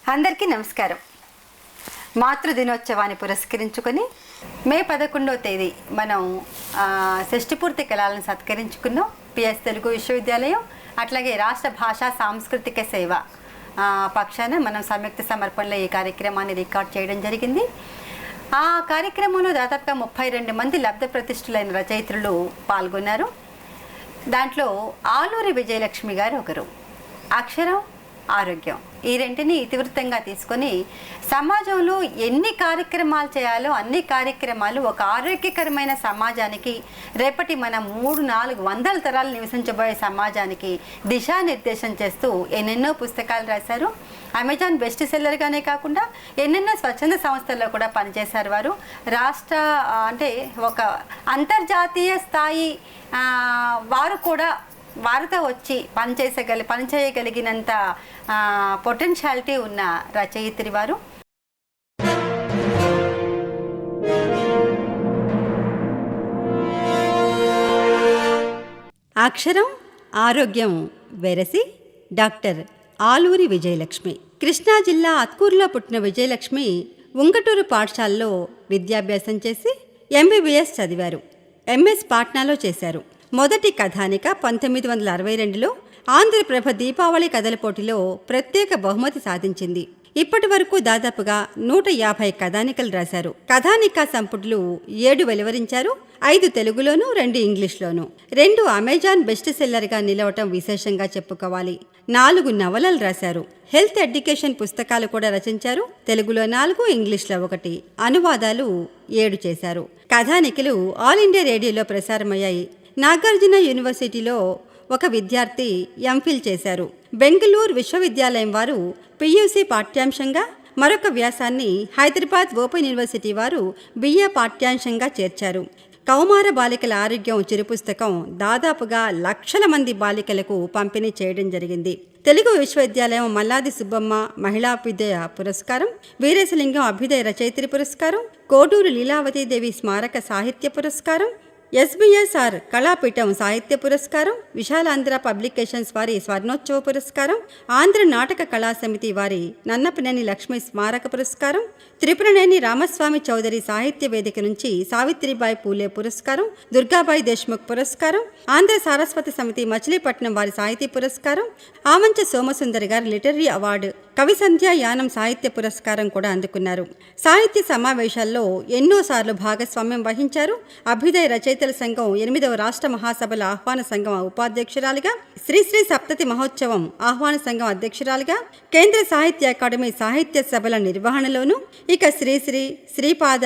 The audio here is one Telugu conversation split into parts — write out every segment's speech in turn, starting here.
అందరికీ నమస్కారం. మాతృదినోత్సవాన్ని పురస్కరించుకొని మే 11వ తేదీ మనం షష్ఠిపూర్తి కళాలను సత్కరించుకున్నాం. పిఎస్ తెలుగు విశ్వవిద్యాలయం అట్లాగే రాష్ట్ర భాషా సాంస్కృతిక సేవ పక్షాన మనం సంయుక్త సమర్పణలో ఈ కార్యక్రమాన్ని రికార్డ్ చేయడం జరిగింది. ఆ కార్యక్రమంలో దాదాపుగా 32 మంది లబ్ధ ప్రతిష్ఠులైన రచయిత్రులు పాల్గొన్నారు. దాంట్లో ఆలూరి విజయలక్ష్మి గారు ఒకరు. అక్షరం, ఆరోగ్యం ఈ రెంటిని ఇతివృత్తంగా తీసుకొని సమాజంలో ఎన్ని కార్యక్రమాలు చేయాలో అన్ని కార్యక్రమాలు ఒక ఆరోగ్యకరమైన సమాజానికి, రేపటి మన 300-400 తరాలు నివసించబోయే సమాజానికి దిశానిర్దేశం చేస్తూ ఎన్నెన్నో పుస్తకాలు రాశారు. అమెజాన్ బెస్ట్ సెల్లర్గానే కాకుండా ఎన్నెన్నో స్వచ్ఛంద సంస్థల్లో కూడా పనిచేశారు. వారు రాష్ట్ర అంటే ఒక అంతర్జాతీయ స్థాయి వారు కూడా వారితో వచ్చి పనిచేయగలిగినంత పొటెన్షియాలిటీ ఉన్న రచయిత్రి వారు. అక్షరం, ఆరోగ్యం వెరసి డాక్టర్ ఆలూరి విజయలక్ష్మి. కృష్ణా జిల్లా అత్కూరులో పుట్టిన విజయలక్ష్మి ఉంగటూరు పాఠశాలలో విద్యాభ్యాసం చేసి ఎంబీబీఎస్ చదివారు. ఎంఎస్ పాట్నాలో చేశారు. మొదటి కథానిక 1962లో ఆంధ్రప్రభ దీపావళి కథల పోటీలో ప్రత్యేక బహుమతి సాధించింది. ఇప్పటి వరకు దాదాపుగా 150 కథానికలు రాశారు. కథానికా సంపుట్లు 7 వెలువరించారు. 5 తెలుగులోనూ 2 ఇంగ్లీష్లోనూ. 2 అమెజాన్ బెస్ట్ సెల్లర్గా నిలవటం విశేషంగా చెప్పుకోవాలి. 4 నవలలు రాశారు. హెల్త్ ఎడ్యుకేషన్ పుస్తకాలు కూడా రచించారు. తెలుగులో 4, ఇంగ్లీష్లో 1. అనువాదాలు 7 చేశారు. కథానికలు ఆల్ ఇండియా రేడియోలో ప్రసారమయ్యాయి. నాగార్జున యూనివర్సిటీలో ఒక విద్యార్థి ఎంఫిల్ చేశారు. బెంగళూరు విశ్వవిద్యాలయం వారు పియూసీ పాఠ్యాంశంగా, మరొక వ్యాసాన్ని హైదరాబాద్ ఓపెన్ యూనివర్సిటీ వారు బిఏ పాఠ్యాంశంగా చేర్చారు. కౌమార బాలికల ఆరోగ్యం చిరుపుస్తకం దాదాపుగా లక్షల మంది బాలికలకు పంపిణీ చేయడం జరిగింది. తెలుగు విశ్వవిద్యాలయం మల్లాది సుబ్బమ్మ మహిళాభ్యుదయ పురస్కారం, వీరేశలింగం అభ్యుదయ రచయిత్రి పురస్కారం, కోడూరు లీలావతీదేవి స్మారక సాహిత్య పురస్కారం, ఎస్బీఎస్ఆర్ కళాపీఠం సాహిత్య పురస్కారం, విశాలాంధ్ర పబ్లికేషన్స్ వారి స్వర్ణోత్సవ పురస్కారం, ఆంధ్ర నాటక కళా సమితి వారి నన్నపనేని లక్ష్మి స్మారక పురస్కారం, త్రిపురనేని రామస్వామి చౌదరి సాహిత్య వేదిక నుంచి సావిత్రిబాయి పూలే పురస్కారం, దుర్గాబాయి దేశ్ముఖ్ పురస్కారం, ఆంధ్ర సారస్వతి సమితి మచిలీపట్నం వారి సాహితీ పురస్కారం, ఆమంచ సోమసుందరి గారి లిటరీ అవార్డు, కవి సంధ్యా యానం సాహిత్య పురస్కారం కూడా అందుకున్నారు. సాహిత్య సమావేశాల్లో ఎన్నోసార్లు భాగస్వామ్యం వహించారు. అభ్యుదయ రచయితల సంఘం 8వ రాష్ట్ర మహాసభల ఆహ్వాన సంఘం ఉపాధ్యక్షురాలిగా, శ్రీశ్రీ సప్తతి మహోత్సవం ఆహ్వాన సంఘం అధ్యక్షురాలిగా, కేంద్ర సాహిత్య అకాడమీ సాహిత్య సభల నిర్వహణలోనూ, ఇక శ్రీశ్రీ, శ్రీపాద,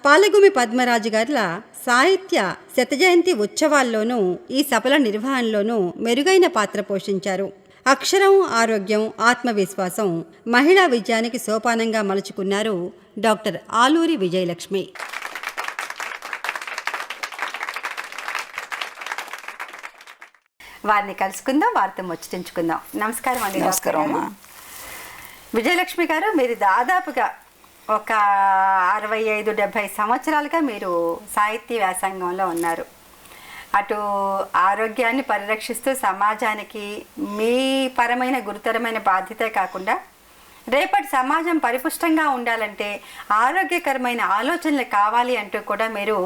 పాలగుమి పద్మరాజు గారుల సాహిత్య శతజయంతి ఉత్సవాల్లోనూ ఈ సభల నిర్వహణలోనూ మెరుగైన పాత్ర పోషించారు. అక్షరం, ఆరోగ్యం, ఆత్మవిశ్వాసం మహిళా విజయానికి సోపానంగా మలుచుకున్నారు డాక్టర్ ఆలూరి విజయలక్ష్మి. వారిని కలుసుకుందాం, వారితో ముచ్చటించుకుందాం. నమస్కారం అండి. నమస్కారం. విజయలక్ష్మి గారు, మీరు దాదాపుగా ఒక 65-70 సంవత్సరాలుగా మీరు సాహిత్య వ్యాసంగంలో ఉన్నారు. అటు ఆరోగ్యాన్ని పరిరక్షిస్తూ సమాజానికి మీ పరమైన గురుతరమైన బాధ్యతే కాకుండా రేపటి సమాజం పరిపుష్టంగా ఉండాలంటే ఆరోగ్యకరమైన ఆలోచనలు కావాలి అంటూ కూడా మీరు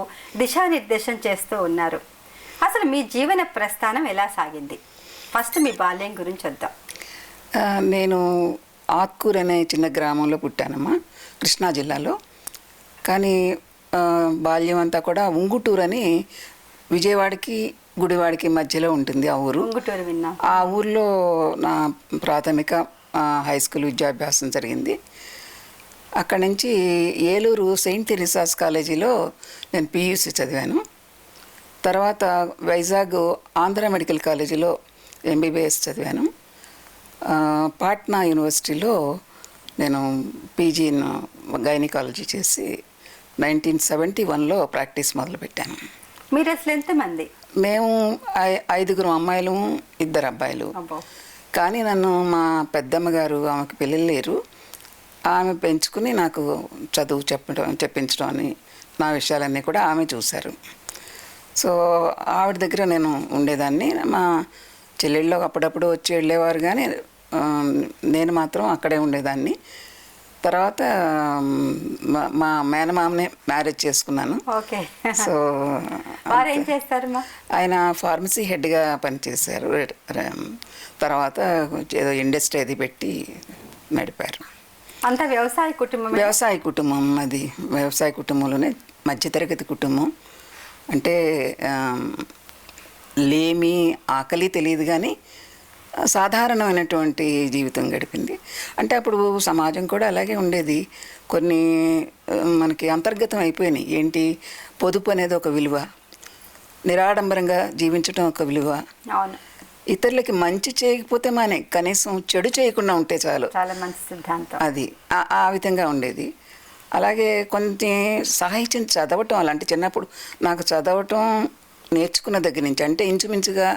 దిశానిర్దేశం చేస్తూ ఉన్నారు. అసలు మీ జీవన ప్రస్థానం ఎలా సాగింది? ఫస్ట్ మీ బాల్యం గురించి వద్దాం. నేను ఆత్కూరు అనే చిన్న గ్రామంలో పుట్టానమ్మా, కృష్ణా జిల్లాలో. కానీ బాల్యం అంతా కూడా ఉంగుటూరు అని విజయవాడకి గుడివాడికి మధ్యలో ఉంటుంది ఆ ఊరు. ఆ ఊర్లో నా ప్రాథమిక హై స్కూల్ విద్యాభ్యాసం జరిగింది. అక్కడి నుంచి ఏలూరు సెయింట్ థెరిసాస్ కాలేజీలో నేను పియూసీ చదివాను. తర్వాత వైజాగ్ ఆంధ్ర మెడికల్ కాలేజీలో ఎంబీబీఎస్ చదివాను. పాట్నా యూనివర్సిటీలో నేను పీజీ గైనకాలజీ చేసి 1971లో ప్రాక్టీస్ మొదలుపెట్టాను. మీరు అసలు ఎంతమంది? మేము 5 అమ్మాయిలు, 2 అబ్బాయిలు. కానీ నన్ను మా పెద్దమ్మ గారు, ఆమెకు పిల్లలు లేరు, ఆమె పెంచుకుని నాకు చదువు చెప్పించడం అని నా విషయాలన్నీ కూడా ఆమె చూశారు. సో ఆవిడ దగ్గర నేను ఉండేదాన్ని. మా చెల్లెళ్ళు అప్పుడప్పుడు వచ్చి వెళ్ళేవారు, కానీ ఆ, నేను మాత్రం అక్కడే ఉండేదాన్ని. తర్వాత మా మేనమామనే మ్యారేజ్ చేసుకున్నాను. ఓకే. సో వారు ఏం చేస్తారమ్మా? ఆయన ఫార్మసీ హెడ్గా పనిచేశారు. తర్వాత ఏదో ఇండస్ట్రీ అది పెట్టి నడిపారు. అంతా వ్యవసాయ కుటుంబం. వ్యవసాయ కుటుంబం అది. వ్యవసాయ కుటుంబంలోనే మధ్యతరగతి కుటుంబం. అంటే లేమి ఆకలి తెలియదు కానీ సాధారణమైనటువంటి జీవితం గడిపింది. అంటే అప్పుడు సమాజం కూడా అలాగే ఉండేది. కొన్ని మనకి అంతర్గతం అయిపోయినాయి. ఏంటి, పొదుపు అనేది ఒక విలువ, నిరాడంబరంగా జీవించడం ఒక విలువ, అవును, ఇతరులకి మంచి చేయకపోతే మానే కనీసం చెడు చేయకుండా ఉంటే చాలు, చాలా మంచి సిద్ధాంతం అది ఆ విధంగా ఉండేది. అలాగే కొన్ని సాహిత్యం చదవటం, అలాంటి చిన్నప్పుడు నాకు చదవటం నేర్చుకున్న దగ్గర నుంచి, అంటే ఇంచుమించుగా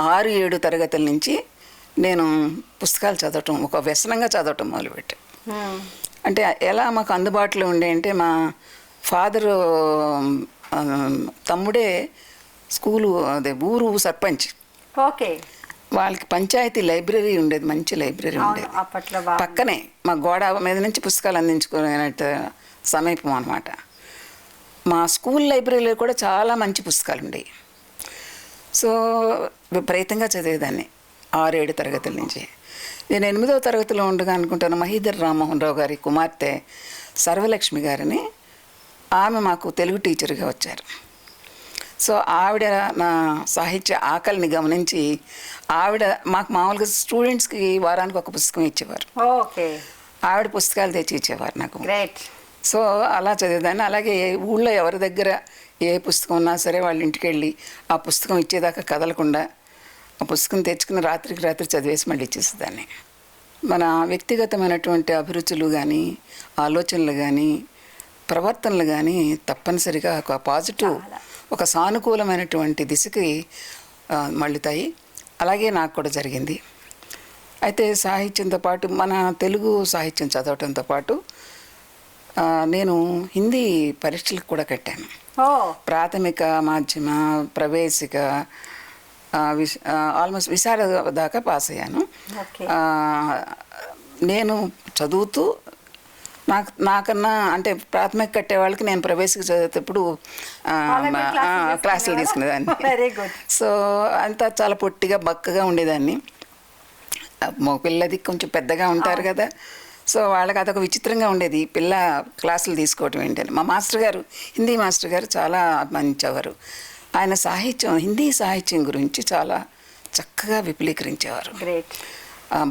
6-7 తరగతుల నుంచి నేను పుస్తకాలు చదవటం ఒక వ్యసనంగా చదవటం మొదలుపెట్టాను. అంటే ఎలా మాకు అందుబాటులో ఉండే అంటే మా ఫాదరు తమ్ముడే స్కూలు అదే ఊరు సర్పంచ్. ఓకే. వాళ్ళకి పంచాయతీ లైబ్రరీ ఉండేది, మంచి లైబ్రరీ ఉండేది అప్పట్లో. పక్కనే మా గోడ మీద నుంచి పుస్తకాలు అందించుకునేట సమీపం అనమాట. మా స్కూల్ లైబ్రరీలో కూడా చాలా మంచి పుస్తకాలు ఉండేవి. సో విపరీతంగా చదివేదాన్ని 6-7 తరగతుల నుంచి. నేను 8వ తరగతిలో ఉండగా అనుకుంటాను, మహీధర్ రామ్మోహన్ రావు గారి కుమార్తె సర్వలక్ష్మి గారిని, ఆమె మాకు తెలుగు టీచర్గా వచ్చారు. సో ఆవిడ నా సాహిత్య ఆకలిని గమనించి ఆవిడ మాకు మామూలుగా స్టూడెంట్స్కి వారానికి ఒక పుస్తకం ఇచ్చేవారు. ఓకే. ఆవిడ పుస్తకాలు తెచ్చి ఇచ్చేవారు నాకు. గ్రేట్. సో అలా చదివేదాన్ని. అలాగే ఊళ్ళో ఎవరి దగ్గర ఏ పుస్తకం ఉన్నా సరే వాళ్ళ ఇంటికి వెళ్ళి ఆ పుస్తకం ఇచ్చేదాకా కదలకుండా ఆ పుస్తకం తెచ్చుకుని రాత్రికి రాత్రి చదివేసి మళ్ళీ ఇచ్చేసేదాన్ని. మన వ్యక్తిగతమైనటువంటి అభిరుచులు కానీ ఆలోచనలు కానీ ప్రవర్తనలు కానీ తప్పనిసరిగా ఒక పాజిటివ్, ఒక సానుకూలమైనటువంటి దిశకి మళ్ళుతాయి. అలాగే నాకు కూడా జరిగింది. అయితే సాహిత్యంతో పాటు మన తెలుగు సాహిత్యం చదవటంతో పాటు నేను హిందీ పరీక్షలకు కూడా కట్టాను. ప్రాథమిక, మాధ్యమ, ప్రవేశిక, ఆల్మోస్ట్ విశారద దాకా పాస్ అయ్యాను. నేను చదువుతూ నాకన్నా అంటే ప్రాథమిక కట్టే వాళ్ళకి నేను ప్రవేశిక చదివేటప్పుడు క్లాసులు తీసుకునేదాన్ని. Very good. సో అంతా చాలా పొట్టిగా బక్కగా ఉండేదాన్ని. పిల్లది కొంచెం పెద్దగా ఉంటారు కదా, సో వాళ్ళకి అదొక విచిత్రంగా ఉండేది, పిల్ల క్లాసులు తీసుకోవటం ఏంటని. మా మాస్టర్ గారు, హిందీ మాస్టర్ గారు చాలా అభిమానించేవారు. ఆయన సాహిత్యం, హిందీ సాహిత్యం గురించి చాలా చక్కగా విపులీకరించేవారు. గ్రేట్.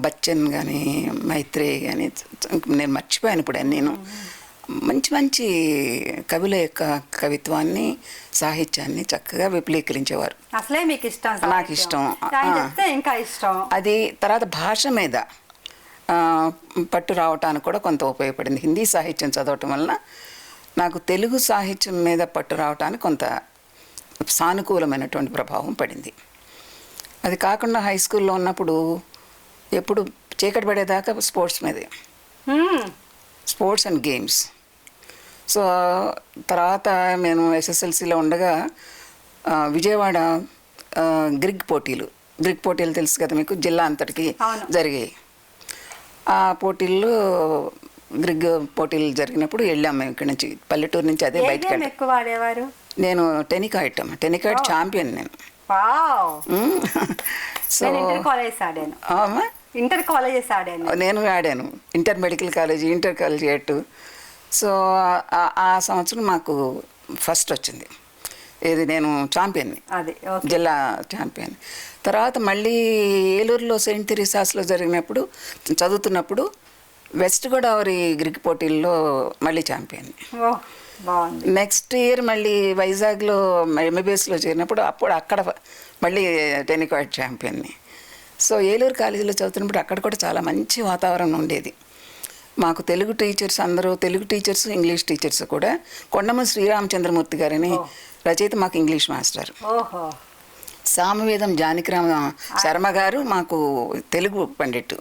బచ్చన్ కానీ మైత్రేయి కానీ, నేను మర్చిపోయాను ఇప్పుడు నేను, మంచి మంచి కవుల యొక్క కవిత్వాన్ని, సాహిత్యాన్ని చక్కగా విపులీకరించేవారు. అసలే మీకు ఇష్టం? నాకు ఇష్టం. ఇంకా ఇష్టం. అది తర్వాత భాష మీద పట్టు రావటానికి కూడా కొంత ఉపయోగపడింది. హిందీ సాహిత్యం చదవటం వలన నాకు తెలుగు సాహిత్యం మీద పట్టు రావటానికి కొంత సానుకూలమైనటువంటి ప్రభావం పడింది. అది కాకుండా హై స్కూల్లో ఉన్నప్పుడు ఎప్పుడు చీకటి పడేదాకా స్పోర్ట్స్ మీదే, స్పోర్ట్స్ అండ్ గేమ్స్. సో తర్వాత నేను ఎస్ఎస్ఎల్సీలో ఉండగా విజయవాడ గ్రిగ్ పోటీలు తెలుసు కదా మీకు, జిల్లా అంతటికి జరిగాయి. ఆ పోటీల్లో గ్రిగ్ పోటీలు జరిగినప్పుడు వెళ్ళాము మేము ఇక్కడి నుంచి, పల్లెటూరు నుంచి. అదే బయటకు వెళ్ళాము. నేను టెనికాయిట్ ఛాంపియన్ నేను. సో ఇంటర్ కాలేజెస్ ఆడాను. నేను ఆడాను inter medical college, inter college ఎట్టు. సో ఆ సంవత్సరం మాకు ఫస్ట్ వచ్చింది. ఇది నేను ఛాంపియన్ని, జిల్లా ఛాంపియన్. తర్వాత మళ్ళీ ఏలూరులో సెయింట్ థెరిసాస్లో జరిగినప్పుడు చదువుతున్నప్పుడు వెస్ట్ గోదావరి గ్రిగ్ పోటీల్లో మళ్ళీ ఛాంపియన్. నెక్స్ట్ ఇయర్ మళ్ళీ వైజాగ్లో ఎంబీబీఎస్లో చేరినప్పుడు అక్కడ మళ్ళీ టెనికాయిట్ ఛాంపియన్ని. సో ఏలూరు కాలేజీలో చదువుతున్నప్పుడు అక్కడ కూడా చాలా మంచి వాతావరణం ఉండేది. మాకు తెలుగు టీచర్స్ అందరూ, తెలుగు టీచర్స్, ఇంగ్లీష్ టీచర్స్ కూడా. కొండమ శ్రీరామచంద్రమూర్తి గారని రచయిత మాకు ఇంగ్లీష్ మాస్టర్. సామవేదం జానకిరామ శర్మ గారు మాకు తెలుగు పండిట్టు.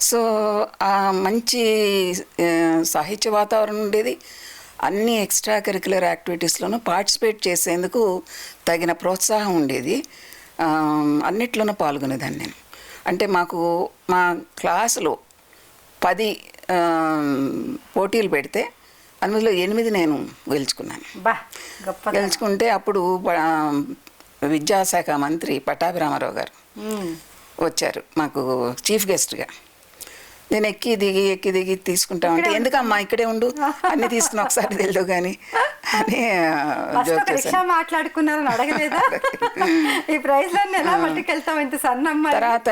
సో మంచి సాహిత్య వాతావరణం ఉండేది. అన్ని ఎక్స్ట్రా కరిక్యులర్ యాక్టివిటీస్లోనూ పార్టిసిపేట్ చేసేందుకు తగిన ప్రోత్సాహం ఉండేది. అన్నిట్లోనూ పాల్గొనేదాన్ని నేను. అంటే మాకు మా క్లాసులో 10 పోటీలు పెడితే అందులో 8 నేను గెలుచుకున్నాను. బా గొప్ప. గెలుచుకుంటే అప్పుడు విద్యాశాఖ మంత్రి పట్టాభి రామారావు గారు వచ్చారు మాకు చీఫ్ గెస్ట్గా. నేను ఎక్కి దిగి తీసుకుంటా ఉంటే, ఎందుకమ్మా ఇక్కడే ఉండు, అన్నీ తీసుకుని ఒకసారి తెలియదు కానీ అని జోక్ రిక్షా చేశాను. మాట్లాడుకున్నారని అడగలేదా? ఈ ప్రైజ్లన్నీ ఎలా పట్టుకెళ్తాం ఇంత సన్నమ్మ? తర్వాత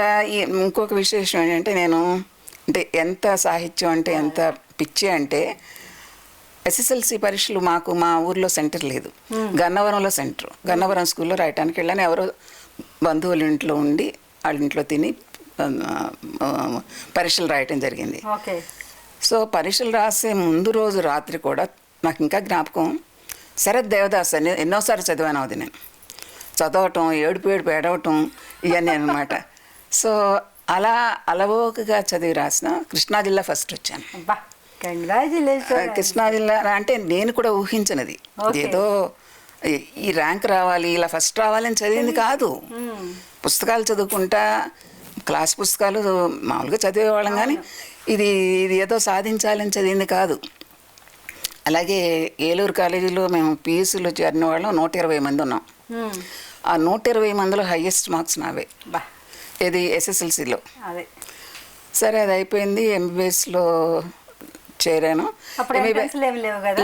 ఇంకొక విశేషం ఏంటంటే, నేను అంటే ఎంత సాహిత్యం అంటే ఎంత పిచ్చి అంటే, ఎస్ఎస్ఎల్సి పరీక్షలు మాకు మా ఊర్లో సెంటర్ లేదు, గన్నవరంలో సెంటర్. గన్నవరం స్కూల్లో రాయటానికి వెళ్ళాను. ఎవరో బంధువుల ఇంట్లో ఉండి వాళ్ళ ఇంట్లో తిని పరీక్షలు రాయటం జరిగింది. ఓకే. సో పరీక్షలు రాసే ముందు రోజు రాత్రి కూడా నాకు ఇంకా జ్ఞాపకం, శరత్ దేవదాస్ అని ఎన్నోసార్లు చదివాను. అది నేను చదవటం, ఏడుపు ఏడవటం ఇవన్నీ అనమాట. సో అలా అలవోకగా చదివి రాసిన కృష్ణా జిల్లా ఫస్ట్ వచ్చాను. బా కంగ్రాచులేషన్. కృష్ణా జిల్లా అంటే నేను కూడా ఊహించినది, ఏదో ఈ ర్యాంక్ రావాలి, ఇలా ఫస్ట్ రావాలని చదివింది కాదు. పుస్తకాలు చదువుకుంటా, క్లాస్ పుస్తకాలు మామూలుగా చదివేవాళ్ళం, కానీ ఇది ఏదో సాధించాలని చదివింది కాదు. అలాగే ఏలూరు కాలేజీలో మేము పియూసీలో చేరిన వాళ్ళం 120 మంది ఉన్నాం. ఆ 120 మందిలో హయ్యెస్ట్ మార్క్స్ నావే. బా ఇది ఎస్ఎస్ఎల్సిలో. అదే సరే, అది అయిపోయింది. ఎంబీబీఎస్లో చేరాను.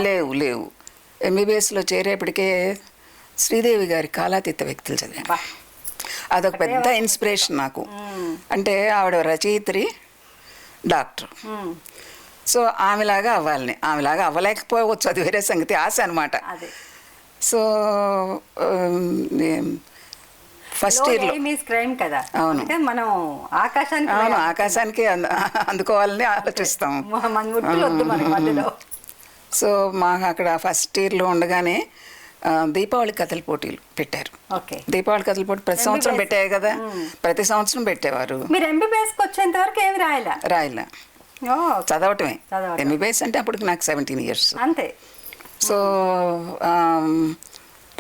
లేవు ఎంబీబీఎస్లో చేరేపటికే శ్రీదేవి గారి కాలాతీత వ్యక్తులు చదివాను. అదొక పెద్ద ఇన్స్పిరేషన్ నాకు. అంటే ఆవిడ రచయిత్రి, డాక్టర్. సో ఆమెలాగా అవ్వాలని, ఆమెలాగా అవ్వలేకపోవచ్చు, అది వేరే సంగతి, ఆశ అనమాట. సో ఫస్ట్ ఇయర్లో అవును ఆకాశానికి అందుకోవాలని ఆలోచిస్తాం. సో మాకు అక్కడ ఫస్ట్ ఇయర్లో ఉండగానే దీపావళి కథల పోటీలు పెట్టారు. దీపావళి కథల పోటీ ప్రతి సంవత్సరం పెట్టాయి కదా, ప్రతి సంవత్సరం పెట్టేవారు. రాయలా, చదవటమే. ఎంబీబీఎస్ అంటే అప్పటికి నాకు 17 years అంతే. సో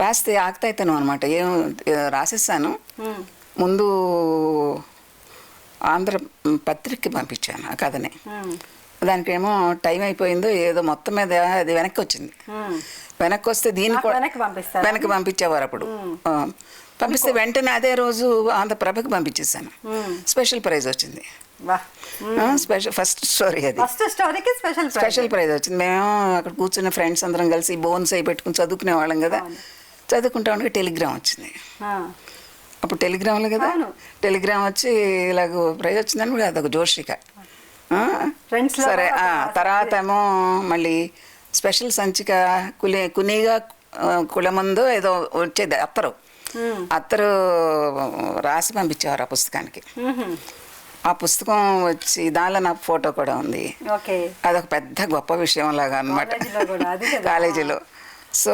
రాస్తే ఆగుతాయితను అనమాట. ఏం రాసేసాను. ముందు ఆంధ్ర పత్రికకి పంపించాను ఆ కథని. దానికేమో టైం అయిపోయిందో ఏదో మొత్తం మీద అది వెనక్కి వచ్చింది. వెనక్కి వస్తే దీన్ని కూడా వెనక్కి పంపించేవారు అప్పుడు. పంపిస్తే వెంటనే అదే రోజు ఆంధ్రప్రభకి పంపించేసాను. స్పెషల్ ప్రైజ్ వచ్చింది. ఫస్ట్ స్టోరీ అది స్పెషల్ ప్రైజ్ వచ్చింది. మేము అక్కడ కూర్చున్న ఫ్రెండ్స్ అందరం కలిసి బోన్స్ అయి పెట్టుకుని చదువుకునే వాళ్ళం కదా. చదువుకుంటా ఉండగా టెలిగ్రామ్ వచ్చింది. అప్పుడు టెలిగ్రామ్లు కదా, టెలిగ్రామ్ వచ్చి ఇలాగ ప్రైజ్ వచ్చిందని కూడా అదొక జోషిక. సరే, తర్వాత ఏమో మళ్ళీ స్పెషల్ సంచిక కునీగా కులమందు ఏదో వచ్చేది, అత్తరు రాసి పంపించేవారు ఆ పుస్తకానికి. ఆ పుస్తకం వచ్చి దానిలో నా ఫోటో కూడా ఉంది. అదొక పెద్ద గొప్ప విషయం లాగా అనమాట కాలేజీలో. సో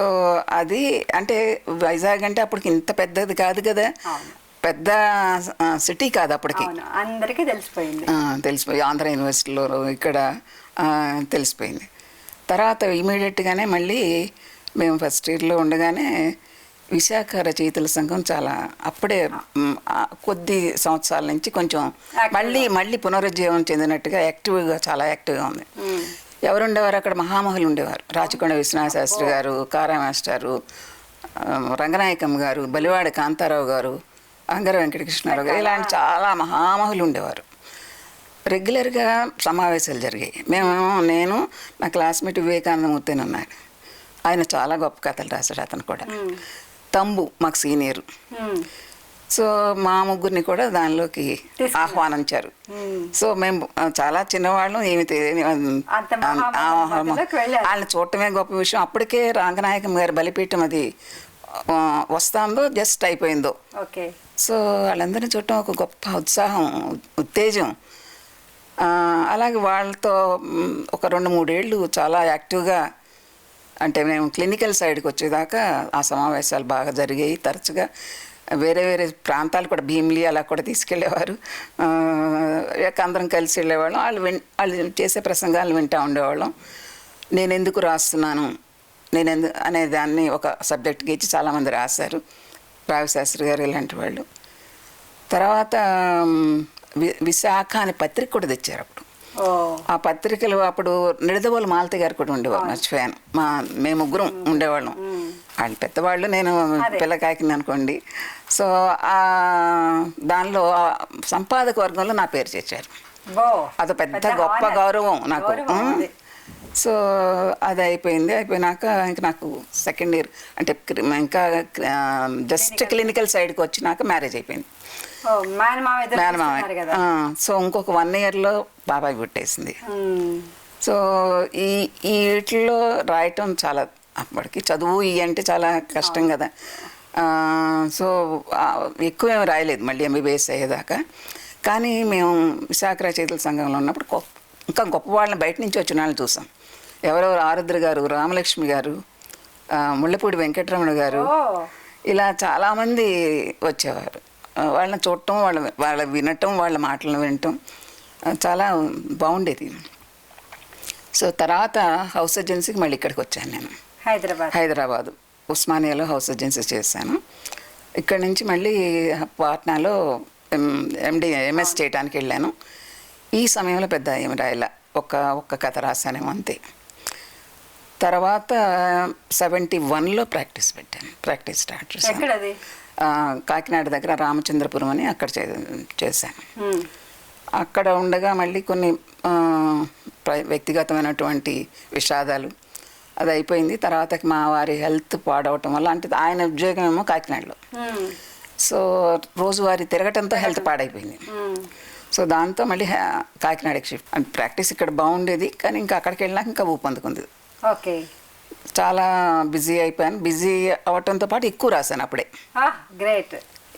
అది అంటే వైజాగ్ అంటే అప్పటికి ఇంత పెద్దది కాదు కదా, పెద్ద సిటీ కాదు అప్పటికి. అందరికీ తెలిసిపోయి ఆంధ్ర యూనివర్సిటీలో ఇక్కడ తెలిసిపోయింది. తర్వాత ఇమీడియట్గానే మళ్ళీ మేము ఫస్ట్ ఇయర్లో ఉండగానే విశాఖ రచయితల సంఘం చాలా అప్పుడే కొద్ది సంవత్సరాల నుంచి కొంచెం మళ్ళీ పునరుజ్జీవం చెందినట్టుగా చాలా యాక్టివ్గా ఉంది. ఎవరు ఉండేవారు అక్కడ? మహామహులు ఉండేవారు. రాచకొండ విశ్వనాథ శాస్త్రి గారు, కారా మాస్టారు, రంగనాయకం గారు, బలివాడ కాంతారావు గారు, అంగర వెంకటకృష్ణారావు గారు, ఇలాంటి చాలా మహామహులు ఉండేవారు. రెగ్యులర్గా సమావేశాలు జరిగాయి. నేను నా క్లాస్మేట్ వివేకానందమూర్తి అని ఉన్నారు. ఆయన చాలా గొప్ప కథలు రాశాడు. అతను కూడా తంబు మాకు సీనియర్. సో మా ముగ్గురిని కూడా దానిలోకి ఆహ్వానించారు. సో మేము చాలా చిన్నవాళ్ళం, ఏమి వాళ్ళని చూడటమే గొప్ప విషయం. అప్పటికే రంగనాయకం గారి బలిపీఠం అది వస్తుందో జస్ట్ అయిపోయిందో. సో వాళ్ళందరినీ చూడటం ఒక గొప్ప ఉత్సాహం, ఉత్తేజం. అలాగే వాళ్ళతో ఒక 2-3 ఏళ్ళు చాలా యాక్టివ్గా, అంటే మేము క్లినికల్ సైడ్కి వచ్చేదాకా ఆ సమావేశాలు బాగా జరిగాయి. తరచుగా వేరే ప్రాంతాలు కూడా, భీమిలి అలా కూడా తీసుకెళ్ళేవారు. అందరం కలిసి వెళ్ళేవాళ్ళం. వాళ్ళు చేసే ప్రసంగాలు వింటూ ఉండేవాళ్ళం. నేను ఎందుకు రాస్తున్నాను అనే దాన్ని ఒక సబ్జెక్ట్కి ఇచ్చి చాలామంది రాశారు. రావిశాస్త్రి గారు ఇలాంటి వాళ్ళు. తర్వాత విశాఖ అనే పత్రిక కూడా తెచ్చారు అప్పుడు. ఓ ఆ పత్రికలు అప్పుడు నిడదవోలు మాలతి గారు కూడా ఉండేవారు, మర్చిపోయాను. మేము ముగ్గురం ఉండేవాళ్ళం. వాళ్ళు పెద్దవాళ్ళు, నేను పిల్లకాకిని అనుకోండి. సో దానిలో సంపాదక వర్గంలో నా పేరు చేర్చారు. అది పెద్ద గొప్ప గౌరవం నాకు. సో అది అయిపోయినాక ఇంక నాకు సెకండ్ ఇయర్ అంటే ఇంకా జస్ట్ క్లినికల్ సైడ్కి వచ్చినాక మ్యారేజ్ అయిపోయింది. మేనమామ. సో ఇంకొక 1 yearలో బాబాయ్ పుట్టేసింది. సో ఈ వీటిల్లో రాయటం చాలా, అప్పటికి చదువు అంటే చాలా కష్టం కదా. సో ఎక్కువేమీ రాయలేదు మళ్ళీ MBBS అయ్యేదాకా. కానీ మేము విశాఖ రచయితల సంఘంలో ఉన్నప్పుడు ఇంకా గొప్ప వాళ్ళని బయట నుంచి వచ్చిన వాళ్ళని చూసాం. ఎవరెవరు, ఆరుద్ర గారు, రామలక్ష్మి గారు, ముళ్ళపూడి వెంకటరమణ గారు, ఇలా చాలామంది వచ్చేవారు. వాళ్ళని చూడటం, వాళ్ళ వినటం, వాళ్ళ మాటలను వినటం చాలా బాగుండేది. సో తర్వాత హౌస్ ఏజెన్సీకి మళ్ళీ ఇక్కడికి వచ్చాను నేను, హైదరాబాదు ఉస్మానియాలో హౌస్ ఏజెన్సీ చేశాను. ఇక్కడి నుంచి మళ్ళీ పాట్నాలో MS చేయడానికి వెళ్ళాను. ఈ సమయంలో పెద్ద ఏమి రాయలా, ఒక్క కథ రాశానేమో అంతే. తర్వాత 71లో ప్రాక్టీస్ స్టార్ట్ చేశాను. కాకినాడ దగ్గర రామచంద్రపురం అని అక్కడ చేశాను. అక్కడ ఉండగా మళ్ళీ కొన్ని వ్యక్తిగతమైనటువంటి విషాదాలు అది అయిపోయింది. తర్వాత మా వారి హెల్త్ పాడవటం వల్ల, అంటే ఆయన ఉద్యోగం ఏమో కాకినాడలో, సో రోజువారీ తిరగటంతో హెల్త్ పాడైపోయింది. సో దాంతో మళ్ళీ కాకినాడకి షిఫ్ట్. అంటే ప్రాక్టీస్ ఇక్కడ బాగుండేది, కానీ ఇంకా అక్కడికి వెళ్ళినాక ఇంకా ఊపందుకుంది. ఓకే, చాలా బిజీ అయిపోయాను. బిజీ అవటంతో పాటు ఎక్కువ రాశాను అప్పుడే. గ్రేట్.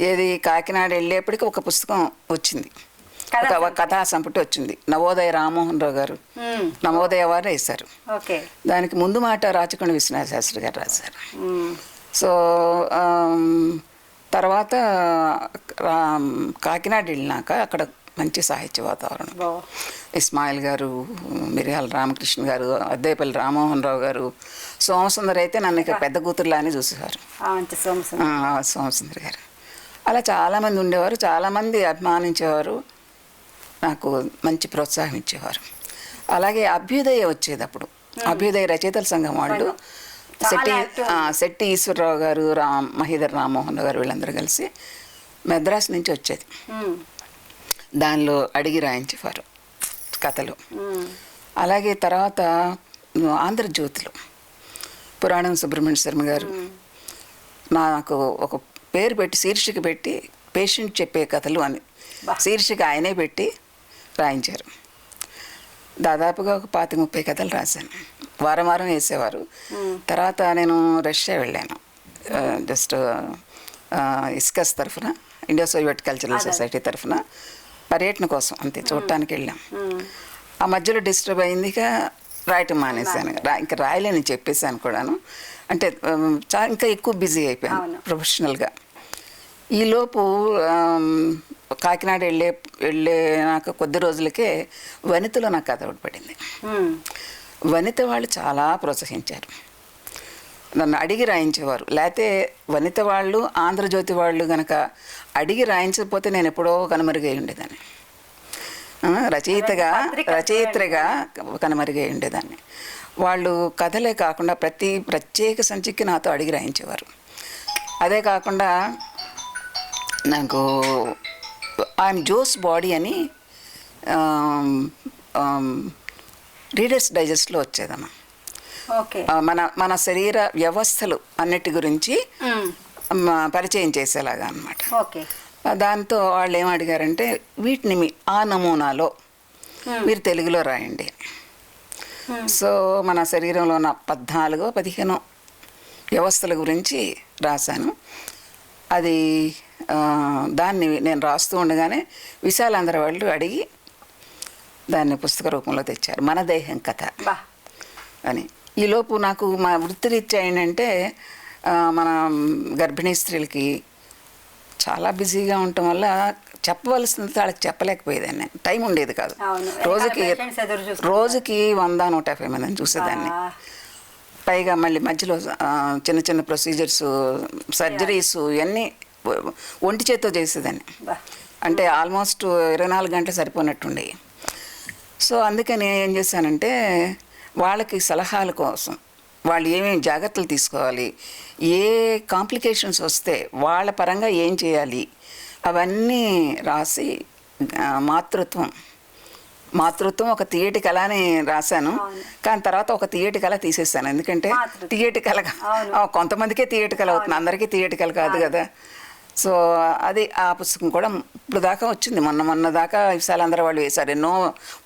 ఏది కాకినాడ వెళ్ళేప్పటికి ఒక పుస్తకం వచ్చింది, ఒక కథా సంపుటి వచ్చింది. నవోదయ రామ్మోహన్ రావు గారు నవోదయ వారు వేశారు. దానికి ముందు మాట రాచకొండ విశ్వనాథ శాస్త్రి గారు రాశారు. సో తర్వాత కాకినాడ వెళ్ళినాక అక్కడ మంచి సాహిత్య వాతావరణం. ఇస్మాయిల్ గారు, మిరియాల రామకృష్ణ గారు, అద్దేపల్లి రామ్మోహన్ రావు గారు, సోమసుందర్ అయితే నన్ను ఇక పెద్ద కూతురులానే చూసేవారు. సోమసుందర్ గారు అలా చాలామంది ఉండేవారు. చాలామంది అభిమానించేవారు, నాకు మంచి ప్రోత్సాహం ఇచ్చేవారు. అలాగే అభ్యుదయ వచ్చేది అప్పుడు. అభ్యుదయ రచయితల సంఘం వాళ్ళు, శెట్టి ఈశ్వరరావు గారు, మహీధర్ రామ్మోహన్ గారు, వీళ్ళందరూ కలిసి మద్రాసు నుంచి వచ్చేది. దానిలో అడిగి రాయించేవారు కథలు. అలాగే తర్వాత ఆంధ్రజ్యోతిలో పురాణం సుబ్రహ్మణ్య శర్మ గారు నాకు ఒక పేరు పెట్టి, శీర్షిక పెట్టి, పేషెంట్ చెప్పే కథలు అని శీర్షిక ఆయనే పెట్టి రాయించారు. దాదాపుగా ఒక 25-30 కథలు రాశాను. వారం వారం వేసేవారు. తర్వాత నేను రష్యా వెళ్ళాను, జస్ట్ ఇస్కస్ తరఫున, ఇండియా సోవియట్ కల్చరల్ సొసైటీ తరఫున పర్యటన కోసం అంతే, చూడటానికి వెళ్ళాం. ఆ మధ్యలో డిస్టర్బ్ అయిందిక రాయటం మానేశాను. ఇంకా రాయలేని చెప్పేశాను కూడాను. అంటే ఇంకా ఎక్కువ బిజీ అయిపోయాను ప్రొఫెషనల్గా. ఈలోపు కాకినాడ వెళ్ళే నాకు కొద్ది రోజులకే వనితలో నాకు కథ ఒకటి పడింది. వనిత వాళ్ళు చాలా ప్రోత్సహించారు, నన్ను అడిగి రాయించేవారు. లేకపోతే వనిత వాళ్ళు, ఆంధ్రజ్యోతి వాళ్ళు గనక అడిగి రాయించకపోతే నేను ఎప్పుడో కనుమరుగై ఉండేదాన్ని. రచయిత్రిగా కనుమరుగై ఉండేదాన్ని. వాళ్ళు కథలే కాకుండా ప్రతి ప్రత్యేక సంచికి నాతో అడిగి రాయించేవారు. అదే కాకుండా నాకు ఐఎమ్ జోస్ బాడీ అని రీడర్స్ డైజెస్ట్లో వచ్చేదమ్మా. మన శరీర వ్యవస్థలు అన్నిటి గురించి పరిచయం చేసేలాగా అన్నమాట. దాంతో వాళ్ళు ఏం అడిగారంటే, వీటిని ఆ నమూనాలో మీరు తెలుగులో రాయండి. సో మన శరీరంలో ఉన్న 14-15 వ్యవస్థల గురించి రాశాను. అది దాన్ని నేను రాస్తూ ఉండగానే విశాలాంధ్ర వాళ్ళు అడిగి దాన్ని పుస్తక రూపంలో తెచ్చారు, మన దేహం కథ అని. ఈలోపు నాకు మా వృత్తిరీత్యా ఏంటంటే, మన గర్భిణీ స్త్రీలకి చాలా బిజీగా ఉండటం వల్ల చెప్పవలసింది వాళ్ళకి చెప్పలేకపోయేదాన్ని, టైం ఉండేది కాదు. రోజుకి 100-150 మందిని చూసేదాన్ని. పైగా మళ్ళీ మధ్యలో చిన్న చిన్న ప్రొసీజర్స్, సర్జరీస్ ఇవన్నీ ఒంటి చేత్తో చేసేదాన్ని. అంటే ఆల్మోస్ట్ 24 గంటలు సరిపోనట్టుండే. సో అందుకని ఏం చేశానంటే వాళ్ళకి సలహాల కోసం వాళ్ళు ఏమేమి జాగ్రత్తలు తీసుకోవాలి, ఏ కాంప్లికేషన్స్ వస్తే వాళ్ళ పరంగా ఏం చేయాలి అవన్నీ రాసి మాతృత్వం ఒక తియ్యటి కళ అని రాశాను. కానీ తర్వాత ఒక తియ్యటి కళ తీసేసాను. ఎందుకంటే తియ్యటి కళ కొంతమందికే తియ్యటి కళ అవుతుంది, అందరికీ తియ్యటి కళ కాదు కదా. సో అది ఆ పుస్తకం కూడా ఇప్పుడు దాకా వచ్చింది. మొన్న దాకా విశాలందరూ వాళ్ళు వేశారు, ఎన్నో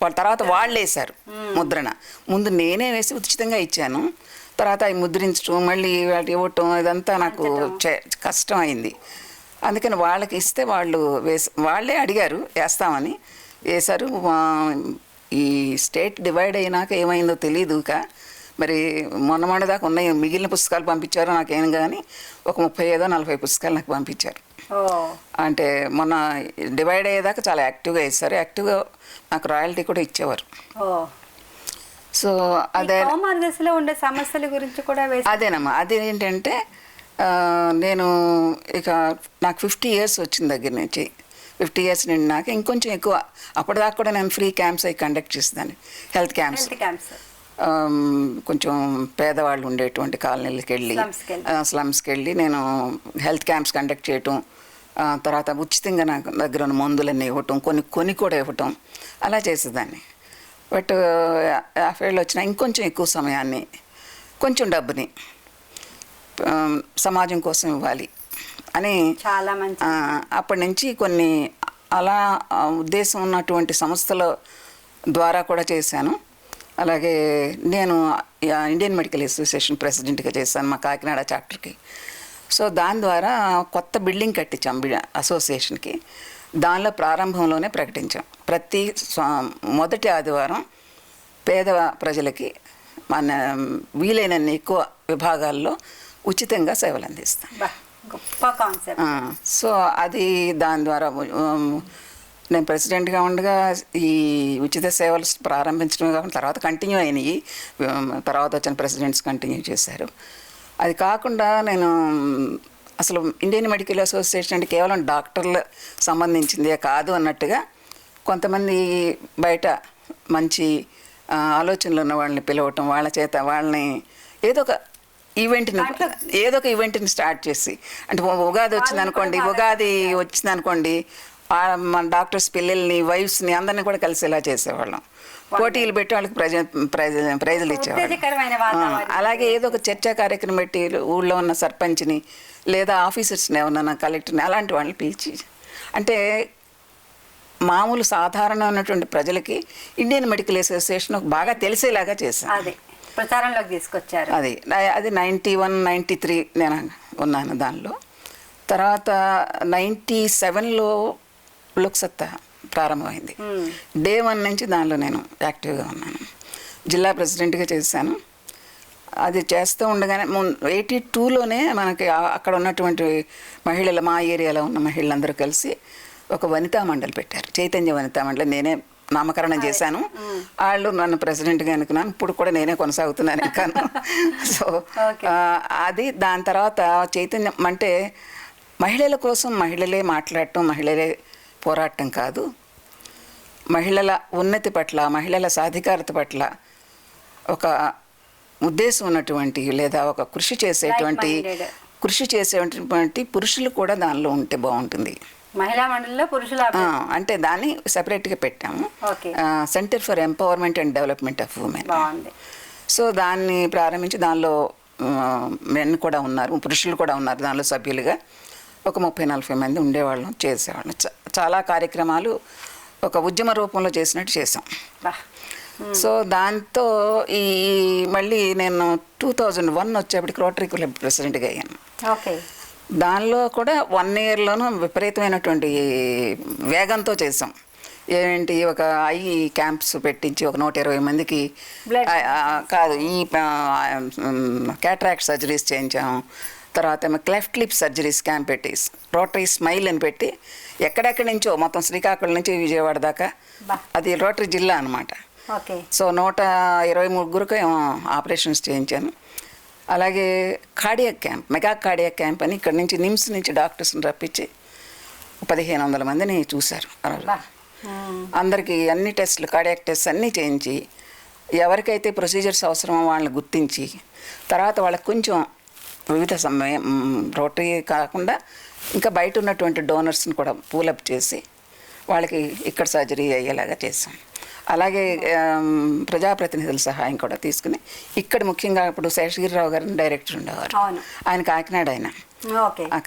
వాళ్ళ తర్వాత వాళ్ళు వేశారు ముద్రణ. ముందు నేనే వేసి ఉచితంగా ఇచ్చాను, తర్వాత అవి ముద్రించడం మళ్ళీ వాటి ఇవ్వటం ఇదంతా నాకు కష్టం అయింది. అందుకని వాళ్ళకి ఇస్తే వాళ్ళే అడిగారు వేస్తామని, వేశారు. ఈ స్టేట్ డివైడ్ అయినాక ఏమైందో తెలీదు. మరి మొన్న దాకా ఉన్నాయి, మిగిలిన పుస్తకాలు పంపించారు నాకేం కానీ ఒక 35-40 పుస్తకాలు నాకు పంపించారు. అంటే మొన్న డివైడ్ అయ్యేదాకా చాలా యాక్టివ్గా వేస్తారు, యాక్టివ్గా నాకు రాయల్టీ కూడా ఇచ్చేవారు. సో అదే దశలో ఉండే సమస్యల గురించి కూడా అదేనమ్మా. అదేంటంటే నేను ఇక నాకు 50 years వచ్చిన దగ్గర నుంచి 50 years నిండినాక ఇంకొంచెం ఎక్కువ, అప్పటిదాకా కూడా నేను ఫ్రీ క్యాంప్స్ అవి కండక్ట్ చేస్తాను, హెల్త్ క్యాంప్స్. కొంచెం పేదవాళ్ళు ఉండేటువంటి కాలనీలకు వెళ్ళి స్లమ్స్కి వెళ్ళి నేను హెల్త్ క్యాంప్స్ కండక్ట్ చేయటం, తర్వాత ఉచితంగా నాకు దగ్గర ఉన్న మందులన్నీ ఇవ్వటం, కొన్ని కూడా ఇవ్వటం, అలా చేసేదాన్ని. బట్ 50 ఏళ్ళు వచ్చినా ఇంకొంచెం ఎక్కువ సమయాన్ని, కొంచెం డబ్బుని సమాజం కోసం ఇవ్వాలి అని చాలా మంచి అప్పటి నుంచి కొన్ని అలా ఉద్దేశం ఉన్నటువంటి సంస్థల ద్వారా కూడా చేశాను. అలాగే నేను ఇండియన్ మెడికల్ అసోసియేషన్ ప్రెసిడెంట్గా చేశాను మా కాకినాడ చాప్టర్కి. సో దాని ద్వారా కొత్త బిల్డింగ్ కట్టించాం అసోసియేషన్కి. దానిలో ప్రారంభంలోనే ప్రకటించాం, ప్రతి మొదటి ఆదివారం పేద ప్రజలకి మన వీలైనన్ని ఎక్కువ విభాగాల్లో ఉచితంగా సేవలు అందిస్తాం. గొప్ప కాన్సెప్ట్. సో అది దాని ద్వారా నేను ప్రెసిడెంట్గా ఉండగా ఈ ఉచిత సేవలు ప్రారంభించడమే కాకుండా తర్వాత కంటిన్యూ అయినాయి, తర్వాత వచ్చిన ప్రెసిడెంట్స్ కంటిన్యూ చేశారు. అది కాకుండా నేను అసలు ఇండియన్ మెడికల్ అసోసియేషన్ అంటే కేవలం డాక్టర్లు సంబంధించిందే కాదు అన్నట్టుగా కొంతమంది బయట మంచి ఆలోచనలు ఉన్న వాళ్ళని పిలవటం, వాళ్ళ చేత వాళ్ళని ఏదో ఒక ఈవెంట్ని స్టార్ట్ చేసి, అంటే ఉగాది వచ్చిందనుకోండి మన డాక్టర్స్ పిల్లల్ని వైఫ్స్ని అందరినీ కూడా కలిసేలా చేసేవాళ్ళం. పోటీలు పెట్టి వాళ్ళకి ప్రైజులు ఇచ్చేవాళ్ళం. అలాగే ఏదో ఒక చర్చా కార్యక్రమం పెట్టి ఊళ్ళో ఉన్న సర్పంచ్ని లేదా ఆఫీసర్స్ని ఏమన్నా కలెక్టర్ని అలాంటి వాళ్ళని పిలిచి, అంటే మామూలు సాధారణమైనటువంటి ప్రజలకి ఇండియన్ మెడికల్ అసోసియేషన్ బాగా తెలిసేలాగా చేశాను, ప్రచారంలోకి తీసుకొచ్చారు. అది 91-93 నేను ఉన్నాను దానిలో. తర్వాత 97లో లోక్సత్తా ప్రారంభమైంది. డే 1 నుంచి దానిలో నేను యాక్టివ్గా ఉన్నాను, జిల్లా ప్రెసిడెంట్గా చేశాను. అది చేస్తూ ఉండగానే 82లోనే మనకి అక్కడ ఉన్నటువంటి మహిళలు, మా ఏరియాలో ఉన్న మహిళలందరూ కలిసి ఒక వనితా మండలి పెట్టారు, చైతన్య వనితా మండలి. నేనే నామకరణం చేశాను, వాళ్ళు నన్ను ప్రెసిడెంట్గా అనుకున్నాను. ఇప్పుడు కూడా నేనే కొనసాగుతున్నాను ఇంకా. సో అది దాని తర్వాత చైతన్యం అంటే మహిళల కోసం మహిళలే మాట్లాడటం, మహిళలే పోరాటం కాదు, మహిళల ఉన్నతి పట్ల, మహిళల సాధికారత పట్ల ఒక ఉద్దేశం ఉన్నటువంటి లేదా ఒక కృషి చేసేటువంటి పురుషులు కూడా దానిలో ఉంటే బాగుంటుంది. మహిళా మండలిలో పురుషుల అంటే దాన్ని సెపరేట్గా పెట్టాము, centre for empowerment and development of women. So దాన్ని ప్రారంభించి దానిలో మెన్ కూడా ఉన్నారు, పురుషులు కూడా ఉన్నారు దానిలో సభ్యులుగా. ఒక 30-40 మంది ఉండేవాళ్ళం, చేసేవాళ్ళం. చాలా కార్యక్రమాలు ఒక ఉద్యమ రూపంలో చేసినట్టు చేసాం. సో దాంతో మళ్ళీ నేను 2001 వచ్చేప్పటికి రోటరీ క్లబ్ ప్రెసిడెంట్గా అయ్యాను. దానిలో కూడా 1 yearలోనూ విపరీతమైనటువంటి వేగంతో చేసాం. ఏంటి, ఒక ఐ క్యాంప్స్ పెట్టించి ఒక 120 మందికి కాదు ఈ క్యాటరాక్ట్ సర్జరీస్ చేయించాము. తర్వాత ఏమో క్లెఫ్ట్ లిప్ సర్జరీస్ క్యాంప్ పెట్టి, రోటరీ స్మైల్ అని పెట్టి ఎక్కడెక్కడి నుంచో మొత్తం శ్రీకాకుళం నుంచి విజయవాడ దాకా, అది రోటరీ జిల్లా అనమాట. సో 123 ఆపరేషన్స్ చేయించాను. అలాగే cardiac camp, mega cardiac camp అని ఇక్కడ నుంచి నిమ్స్ నుంచి డాక్టర్స్ని రప్పించి 1500 మందిని చూశారు ఆ రోజు. అందరికీ అన్ని టెస్టులు, కార్డియాక్ టెస్ట్ అన్నీ చేయించి, ఎవరికైతే ప్రొసీజర్స్ అవసరమో వాళ్ళని గుర్తించి, తర్వాత వాళ్ళకి కొంచెం వివిధ సమయం రోటరీ కాకుండా ఇంకా బయట ఉన్నటువంటి డోనర్స్ని కూడా పూలప్ చేసి వాళ్ళకి ఇక్కడ సర్జరీ అయ్యేలాగా చేసాం. అలాగే ప్రజాప్రతినిధుల సహాయం కూడా తీసుకుని ఇక్కడ ముఖ్యంగా ఇప్పుడు శేషగిరిరావు గారిని డైరెక్టర్ ఉండేవారు. ఆయన కాకినాడ. ఆయన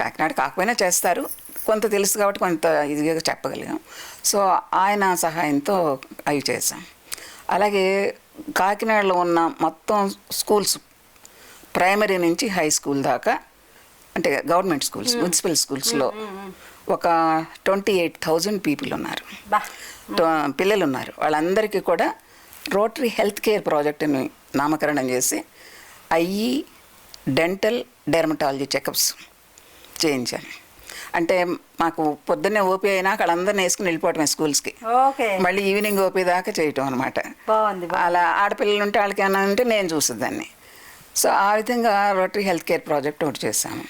కాకినాడ కాకపోయినా చేస్తారు, కొంత తెలుసు కాబట్టి కొంత ఇదిగా చెప్పగలిగాం. సో ఆయన సహాయంతో అవి చేసాం. అలాగే కాకినాడలో ఉన్న మొత్తం స్కూల్స్, ప్రైమరీ నుంచి హై స్కూల్ దాకా, అంటే గవర్నమెంట్ స్కూల్స్, మున్సిపల్ స్కూల్స్లో ఒక 28,000 పీపుల్ ఉన్నారు, పిల్లలు ఉన్నారు. వాళ్ళందరికీ కూడా రోటరీ హెల్త్ కేర్ ప్రాజెక్టుని నామకరణం చేసి ఐఈ, డెంటల్, డెర్మటాలజీ చెకప్స్ చేయించాను. అంటే మాకు పొద్దున్నే ఓపీ అయినాక వాళ్ళందరినీ వేసుకుని వెళ్ళిపోవటమే స్కూల్స్కి, మళ్ళీ ఈవినింగ్ ఓపీ దాకా చేయటం అనమాట. అలా ఆడపిల్లలు ఉంటే వాళ్ళకి ఏమన్నా ఉంటే నేను చూసేదాన్ని. సో ఆ విధంగా రోటరీ హెల్త్ కేర్ ప్రాజెక్ట్ ఒకటి చేశాము.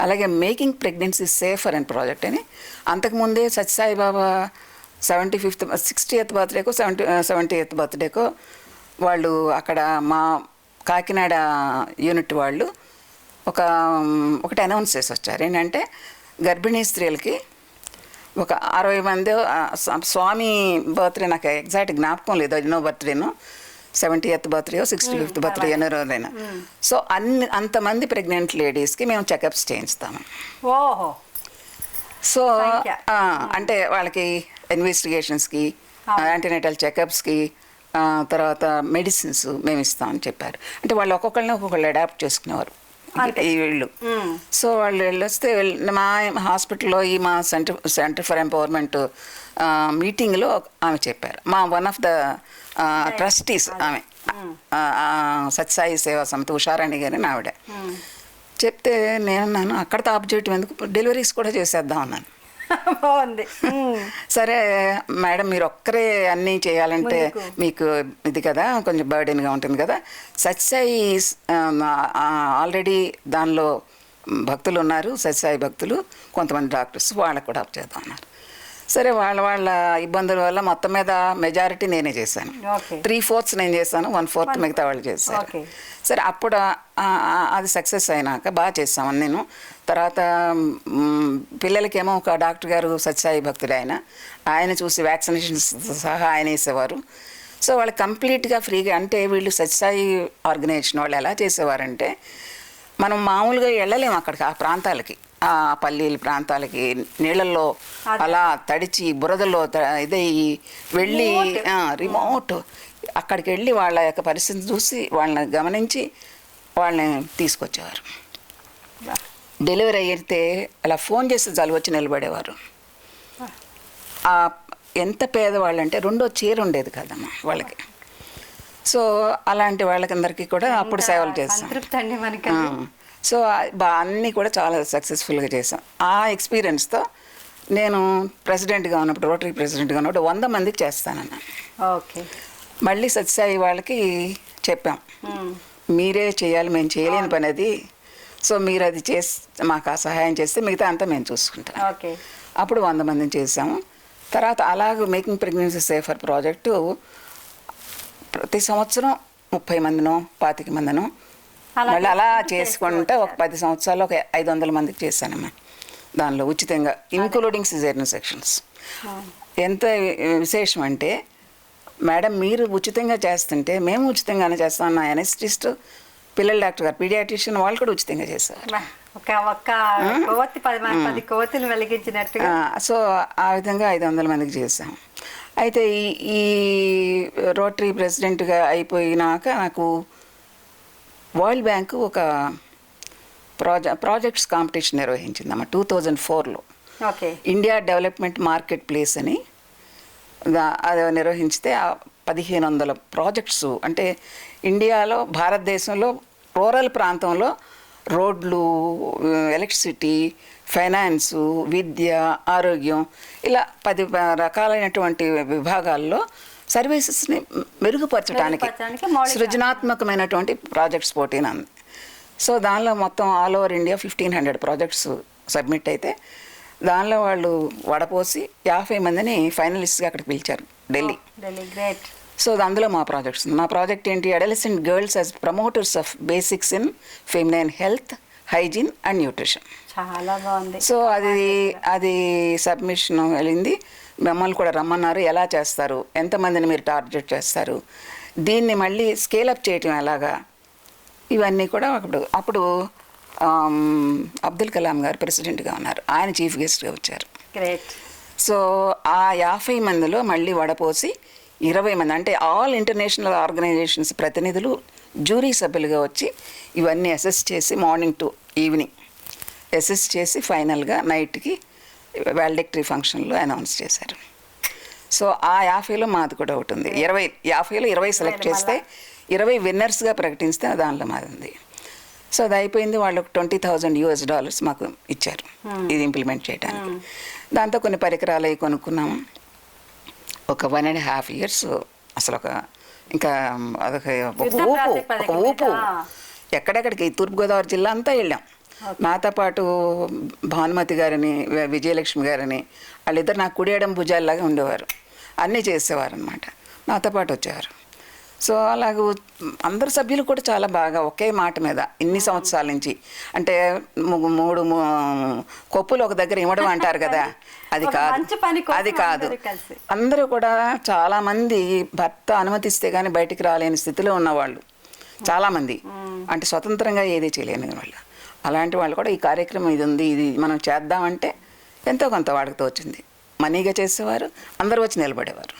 అలాగే మేకింగ్ ప్రెగ్నెన్సీ సేఫర్ అనే ప్రాజెక్ట్ అని అంతకుముందే సత్యసాయిబాబా 60th బర్త్డేకో 70th బర్త్డేకో వాళ్ళు అక్కడ మా కాకినాడ యూనిట్ వాళ్ళు ఒకటి అనౌన్స్ చేసి వచ్చారు. ఏంటంటే గర్భిణీ స్త్రీలకి ఒక 60 మంది, స్వామి బర్త్డే నాకు ఎగ్జాక్ట్ జ్ఞాపకం లేదు, ఎన్నో బర్త్డేనో, 70th బర్త్డే 65th బర్త్డే ఎన్నో రోజైనా. సో అంతమంది ప్రెగ్నెంట్ లేడీస్కి మేము చెకప్స్ చేయిస్తాము. సో అంటే వాళ్ళకి ఇన్వెస్టిగేషన్స్కి, యాంటీనేటల్ చెకప్స్కి, తర్వాత మెడిసిన్స్ మేము ఇస్తామని చెప్పారు. అంటే వాళ్ళు ఒక్కొక్కళ్ళు అడాప్ట్ చేసుకునేవారు ఈ వీళ్ళు. సో వాళ్ళు వెళ్ళొస్తే మా హాస్పిటల్లో ఈ మా సెంటర్ ఫర్ ఎంపవర్మెంట్ మీటింగ్లో ఆమె చెప్పారు. మా వన్ ఆఫ్ ద ట్రస్టీస్ ఆమె, సత్యసాయి సేవా సమితి ఉషారాణి గారి ఆవిడ చెప్తే నేనున్నాను అక్కడితో ఆప్ చేయటం ఎందుకు, డెలివరీస్ కూడా చేసేద్దాం అన్నాను. బాగుంది. సరే మేడం, మీరు ఒక్కరే అన్నీ చేయాలంటే మీకు ఇది కదా, కొంచెం బర్డెన్గా ఉంటుంది కదా, సత్యసాయి ఆల్రెడీ దానిలో భక్తులు ఉన్నారు, సత్యసాయి భక్తులు, కొంతమంది డాక్టర్స్, వాళ్ళకు కూడా అప్ చేద్దాం అన్నారు. సరే వాళ్ళ ఇబ్బందుల వల్ల మొత్తం మీద మెజారిటీ నేనే చేశాను. 3/4 నేను చేశాను, 1/4 మిగతా వాళ్ళు చేశారు. సరే అప్పుడు అది సక్సెస్ అయినాక బాగా చేసామని నేను. తర్వాత పిల్లలకేమో ఒక డాక్టర్ గారు సత్యసాయి భక్తుడు, ఆయన చూసి వ్యాక్సినేషన్స్ సహా ఆయన వేసేవారు. సో వాళ్ళు కంప్లీట్గా ఫ్రీగా, అంటే వీళ్ళు సత్యసాయి ఆర్గనైజేషన్ వాళ్ళు ఎలా చేసేవారంటే, మనం మామూలుగా వెళ్ళలేము అక్కడికి, ఆ ప్రాంతాలకి, ఆ పల్లీల ప్రాంతాలకి నీళ్ళల్లో అలా తడిచి బురదలో ఇదయ్యి వెళ్ళి రిమోట్ అక్కడికి వెళ్ళి వాళ్ళ యొక్క పరిస్థితిని చూసి వాళ్ళని గమనించి వాళ్ళని తీసుకొచ్చేవారు. డెలివరీ అయితే అలా ఫోన్ చేసి జలుబు వచ్చి నిలబడేవారు. ఎంత పేదవాళ్ళు అంటే 2వ చీర ఉండేది కదమ్మా వాళ్ళకి. సో అలాంటి వాళ్ళకందరికీ కూడా అప్పుడు సేవలు చేస్తాం. సో అన్నీ కూడా చాలా సక్సెస్ఫుల్గా చేసాం. ఆ ఎక్స్పీరియన్స్తో నేను ప్రెసిడెంట్గా ఉన్నప్పుడు, రోటరీ ప్రెసిడెంట్గా ఉన్నప్పుడు 100 మందికి చేస్తానన్నాను. మళ్ళీ సత్యసాయి వాళ్ళకి చెప్పాం, మీరే చేయాలి, మేము చేయలేని పని అది. సో మీరు అది మాకు ఆ సహాయం చేస్తే మిగతా అంతా మేము చూసుకుంటాం. అప్పుడు 100 మందిని చేసాము. తర్వాత అలాగే మేకింగ్ ప్రెగ్నెన్సీ సేఫర్ ప్రాజెక్టు ప్రతి సంవత్సరం 30 మందినో 25 మందినో మళ్ళీ అలా చేసుకుంటే ఒక 10 సంవత్సరాలు ఒక 500 మందికి చేశానమ్మా. దానిలో ఉచితంగా, ఇంక్లూడింగ్ సిజేరియన్ సెక్షన్స్. ఎంత విశేషం అంటే, మేడం మీరు ఉచితంగా చేస్తుంటే మేము ఉచితంగానే చేస్తాం. నా ఎనెస్టిస్ట్, పిల్లల డాక్టర్ గారు, పీడియాట్రిషియన్ వాళ్ళు కూడా ఉచితంగా చేశారు. సో ఆ విధంగా 500 మందికి చేశాం. అయితే ఈ రోటరీ ప్రెసిడెంట్గా అయిపోయినాక నాకు వరల్డ్ బ్యాంకు ఒక ప్రాజెక్ట్స్ కాంపిటీషన్ నిర్వహించిందమ్మా 2004లో. ఇండియా డెవలప్మెంట్ మార్కెట్ ప్లేస్ అని అది నిర్వహించితే 1500 ప్రాజెక్ట్స్, అంటే ఇండియాలో, భారతదేశంలో రూరల్ ప్రాంతంలో రోడ్లు, ఎలక్ట్రిసిటీ, ఫైనాన్సు, విద్య, ఆరోగ్యం, ఇలా 10 రకాలైనటువంటి విభాగాల్లో సర్వీసెస్ని మెరుగుపరచడానికి సృజనాత్మకమైనటువంటి ప్రాజెక్ట్స్ పోటీనా. సో దానిలో మొత్తం all over India 1500 projects submit అయితే దానిలో వాళ్ళు వడపోసి 50 మందిని ఫైనలిస్ట్గా అక్కడికి పిలిచారు ఢిల్లీ. ఢిల్లీ గ్రేట్. సో అందులో మా ప్రాజెక్ట్స్, మా ప్రాజెక్ట్ ఏంటి, adolescent girls as promoters of basics in feminine health, hygiene and nutrition. చాలా బాగుంది. సో అది సబ్మిషన్ వెళ్ళింది. మమ్మల్ని కూడా రమ్మన్నారు, ఎలా చేస్తారు, ఎంతమందిని మీరు టార్గెట్ చేస్తారు, దీన్ని మళ్ళీ స్కేలప్ చేయటం ఎలాగా, ఇవన్నీ కూడా అప్పుడు అబ్దుల్ కలాం గారు ప్రెసిడెంట్గా ఉన్నారు, ఆయన చీఫ్ గెస్ట్గా వచ్చారు. గ్రేట్. సో ఆ 50 మందిలో మళ్ళీ వడపోసి 20 మంది, అంటే ఆల్ ఇంటర్నేషనల్ ఆర్గనైజేషన్స్ ప్రతినిధులు జ్యూరీ సభ్యులుగా వచ్చి ఇవన్నీ అసెస్ చేసి మార్నింగ్ టు ఈవినింగ్ అసెస్ చేసి ఫైనల్గా నైట్కి వాల్డిక్టరీ ఫంక్షన్లో అనౌన్స్ చేశారు. సో ఆ 50లో మాది కూడా ఒకటి ఉంది. 50లో 20 సెలెక్ట్ చేస్తే 20 విన్నర్స్గా ప్రకటిస్తే దానిలో మాది ఉంది. సో అది అయిపోయింది. వాళ్ళు $20,000 మాకు ఇచ్చారు ఇది ఇంప్లిమెంట్ చేయడానికి. దాంతో కొన్ని పరికరాలు అవి కొనుక్కున్నాము. ఒక 1.5 years అసలు ఇంకా అదొక ఊపు. ఎక్కడెక్కడికి తూర్పుగోదావరి జిల్లా అంతా వెళ్ళాం. నాతో పాటు భానుమతి గారిని, విజయలక్ష్మి గారిని, వాళ్ళిద్దరు నాకు కుడియడం భుజాల్లాగా ఉండేవారు, అన్నీ చేసేవారు అనమాట, నాతో పాటు వచ్చేవారు. సో అలాగూ అందరు సభ్యులు కూడా చాలా బాగా ఒకే మాట మీద ఇన్ని సంవత్సరాల నుంచి, అంటే 3 కొప్పులు ఒక దగ్గర ఇవ్వడం అంటారు కదా, అది కాదు. అందరూ కూడా చాలామంది భర్త అనుమతిస్తే కానీ బయటికి రాలేని స్థితిలో ఉన్నవాళ్ళు చాలామంది, అంటే స్వతంత్రంగా ఏది చేయలేని వాళ్ళు. అలాంటి వాళ్ళు కూడా ఈ కార్యక్రమం ఇది ఉంది, ఇది మనం చేద్దామంటే ఎంతో కొంత వాడికి తోచింది. మనీగా చేసేవారు, అందరూ వచ్చి నిలబడేవారు.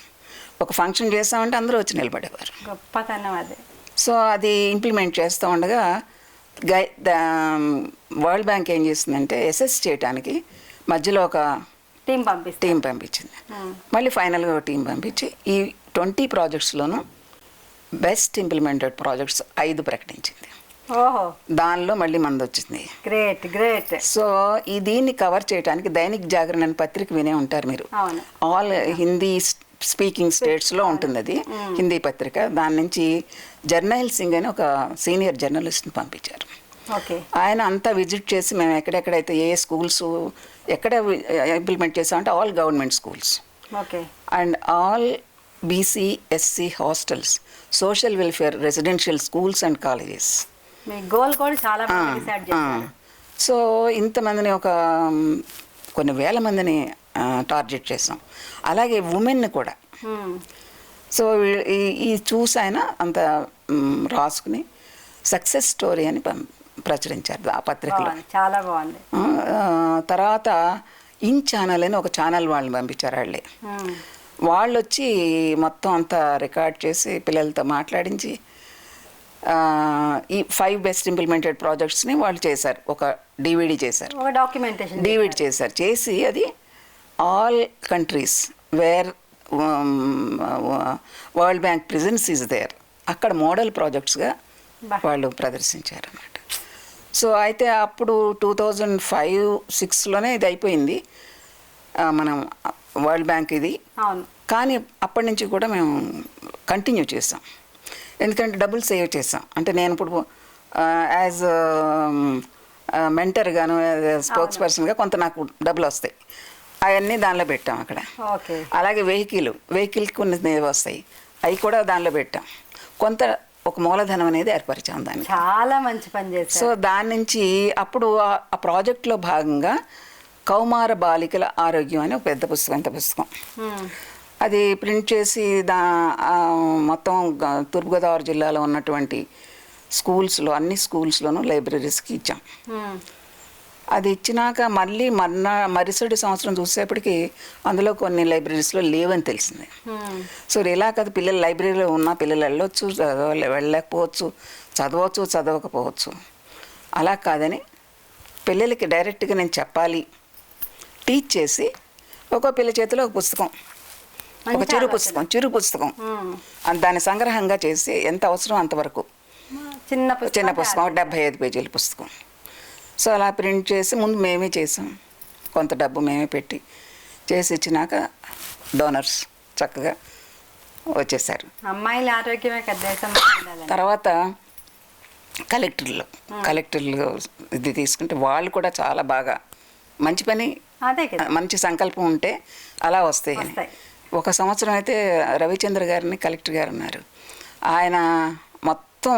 ఒక ఫంక్షన్ చేస్తామంటే అందరూ వచ్చి నిలబడేవారు. గొప్పతనం అది. సో అది ఇంప్లిమెంట్ చేస్తూ ఉండగా వరల్డ్ బ్యాంక్ ఏం చేసిందంటే అసెస్ చేయడానికి మధ్యలో ఒక టీం పంపించింది. మళ్ళీ ఫైనల్గా ఒక టీం పంపించి ఈ 20 ప్రాజెక్ట్స్లోనూ బెస్ట్ ఇంప్లిమెంటెడ్ ప్రాజెక్ట్స్ 5 ప్రకటించింది. దానిలో మళ్ళీ మంది వచ్చింది. Great great. సో దీన్ని కవర్ చేయడానికి దైనిక్ జాగరణ అనే పత్రిక వినే ఉంటారు మీరు, ఆల్ హిందీ స్పీకింగ్ స్టేట్స్లో ఉంటుంది అది, హిందీ పత్రిక. దాని నుంచి జర్నైల్ సింగ్ అని ఒక సీనియర్ జర్నలిస్ట్ని పంపించారు. ఆయన అంతా విజిట్ చేసి మేము ఎక్కడెక్కడైతే ఏ స్కూల్స్ ఎక్కడ ఇంప్లిమెంట్ చేసామంటే all government schools and all BC SC hostels, social welfare residential schools and colleges. So ఇంతమందిని ఒక కొన్ని వేల మందిని టార్గెట్ చేసాం. అలాగే ఉమెన్ని కూడా. సో ఈ చూసి ఆయన అంత రాసుకుని సక్సెస్ స్టోరీ అని ప్రచురించారు ఆ పత్రికలో. చాలా బాగుంది. తర్వాత ఇన్ ఛానల్ అని ఒక ఛానల్ వాళ్ళని పంపించారు. వాళ్ళు వచ్చి మొత్తం అంతా రికార్డ్ చేసి పిల్లలతో మాట్లాడించి ఈ 5 బెస్ట్ ఇంప్లిమెంటెడ్ ప్రాజెక్ట్స్ని వాళ్ళు చేశారు. ఒక డివిడి చేశారు, డివిడి చేశారు. చేసి అది all countries where World Bank presence is there, అక్కడ మోడల్ ప్రాజెక్ట్స్గా వాళ్ళు ప్రదర్శించారు అన్నమాట. సో అయితే అప్పుడు 2005-06లోనే ఇది అయిపోయింది మనం వరల్డ్ బ్యాంక్ ఇది. కానీ అప్పటి నుంచి కూడా మేము కంటిన్యూ చేసాం, ఎందుకంటే డబ్బులు సేవ్ చేసాం. అంటే నేను ఇప్పుడు యాజ్ మెంటర్గాను, స్పోక్స్ పర్సన్గా కొంత నాకు డబ్బులు వస్తాయి, అవన్నీ దానిలో పెట్టాం అక్కడ. అలాగే వెహికల్కి కొన్ని వస్తాయి, అవి కూడా దానిలో పెట్టాం. కొంత ఒక మూలధనం అనేది ఏర్పరిచాం దాన్ని. చాలా మంచి పని చేశారు. సో దాని నుంచి అప్పుడు ఆ ప్రాజెక్ట్లో భాగంగా కౌమార బాలికల ఆరోగ్యం అని ఒక పెద్ద పుస్తకం, అది ప్రింట్ చేసి మొత్తం తూర్పుగోదావరి జిల్లాలో ఉన్నటువంటి స్కూల్స్లో అన్ని స్కూల్స్లోనూ లైబ్రరీస్కి ఇచ్చాం. అది ఇచ్చినాక మళ్ళీ మరుసటి సంవత్సరం చూసేప్పటికి అందులో కొన్ని లైబ్రరీస్లో లేవని తెలిసింది. సో ఇలా కదా, పిల్లలు లైబ్రరీలో ఉన్న పిల్లలు వెళ్ళొచ్చు, వెళ్ళలేకపోవచ్చు, చదవచ్చు, చదవకపోవచ్చు. అలా కాదని పిల్లలకి డైరెక్ట్గా నేను చెప్పాలి, టీచ్ చేసి ఒక్కో పిల్ల చేతిలో ఒక పుస్తకం, ఒక చిరు పుస్తకం దాన్ని సంగ్రహంగా చేసి ఎంత అవసరం అంతవరకు చిన్న పుస్తకం, 75 పేజీల పుస్తకం. సో అలా ప్రింట్ చేసి ముందు మేమే చేసాం, కొంత డబ్బు మేమే పెట్టి చేసి ఇచ్చినాక డోనర్స్ చక్కగా వచ్చేసారు. అమ్మాయిల ఆరోగ్యమే కదా. తర్వాత కలెక్టర్లు ఇది తీసుకుంటే వాళ్ళు కూడా చాలా బాగా మంచి పని అదే కదా. మంచి సంకల్పం ఉంటే అలా వస్తాయి. వస్తాయి. ఒక సంవత్సరం అయితే రవిచంద్ర గారిని కలెక్టర్ గారు ఉన్నారు, ఆయన మొత్తం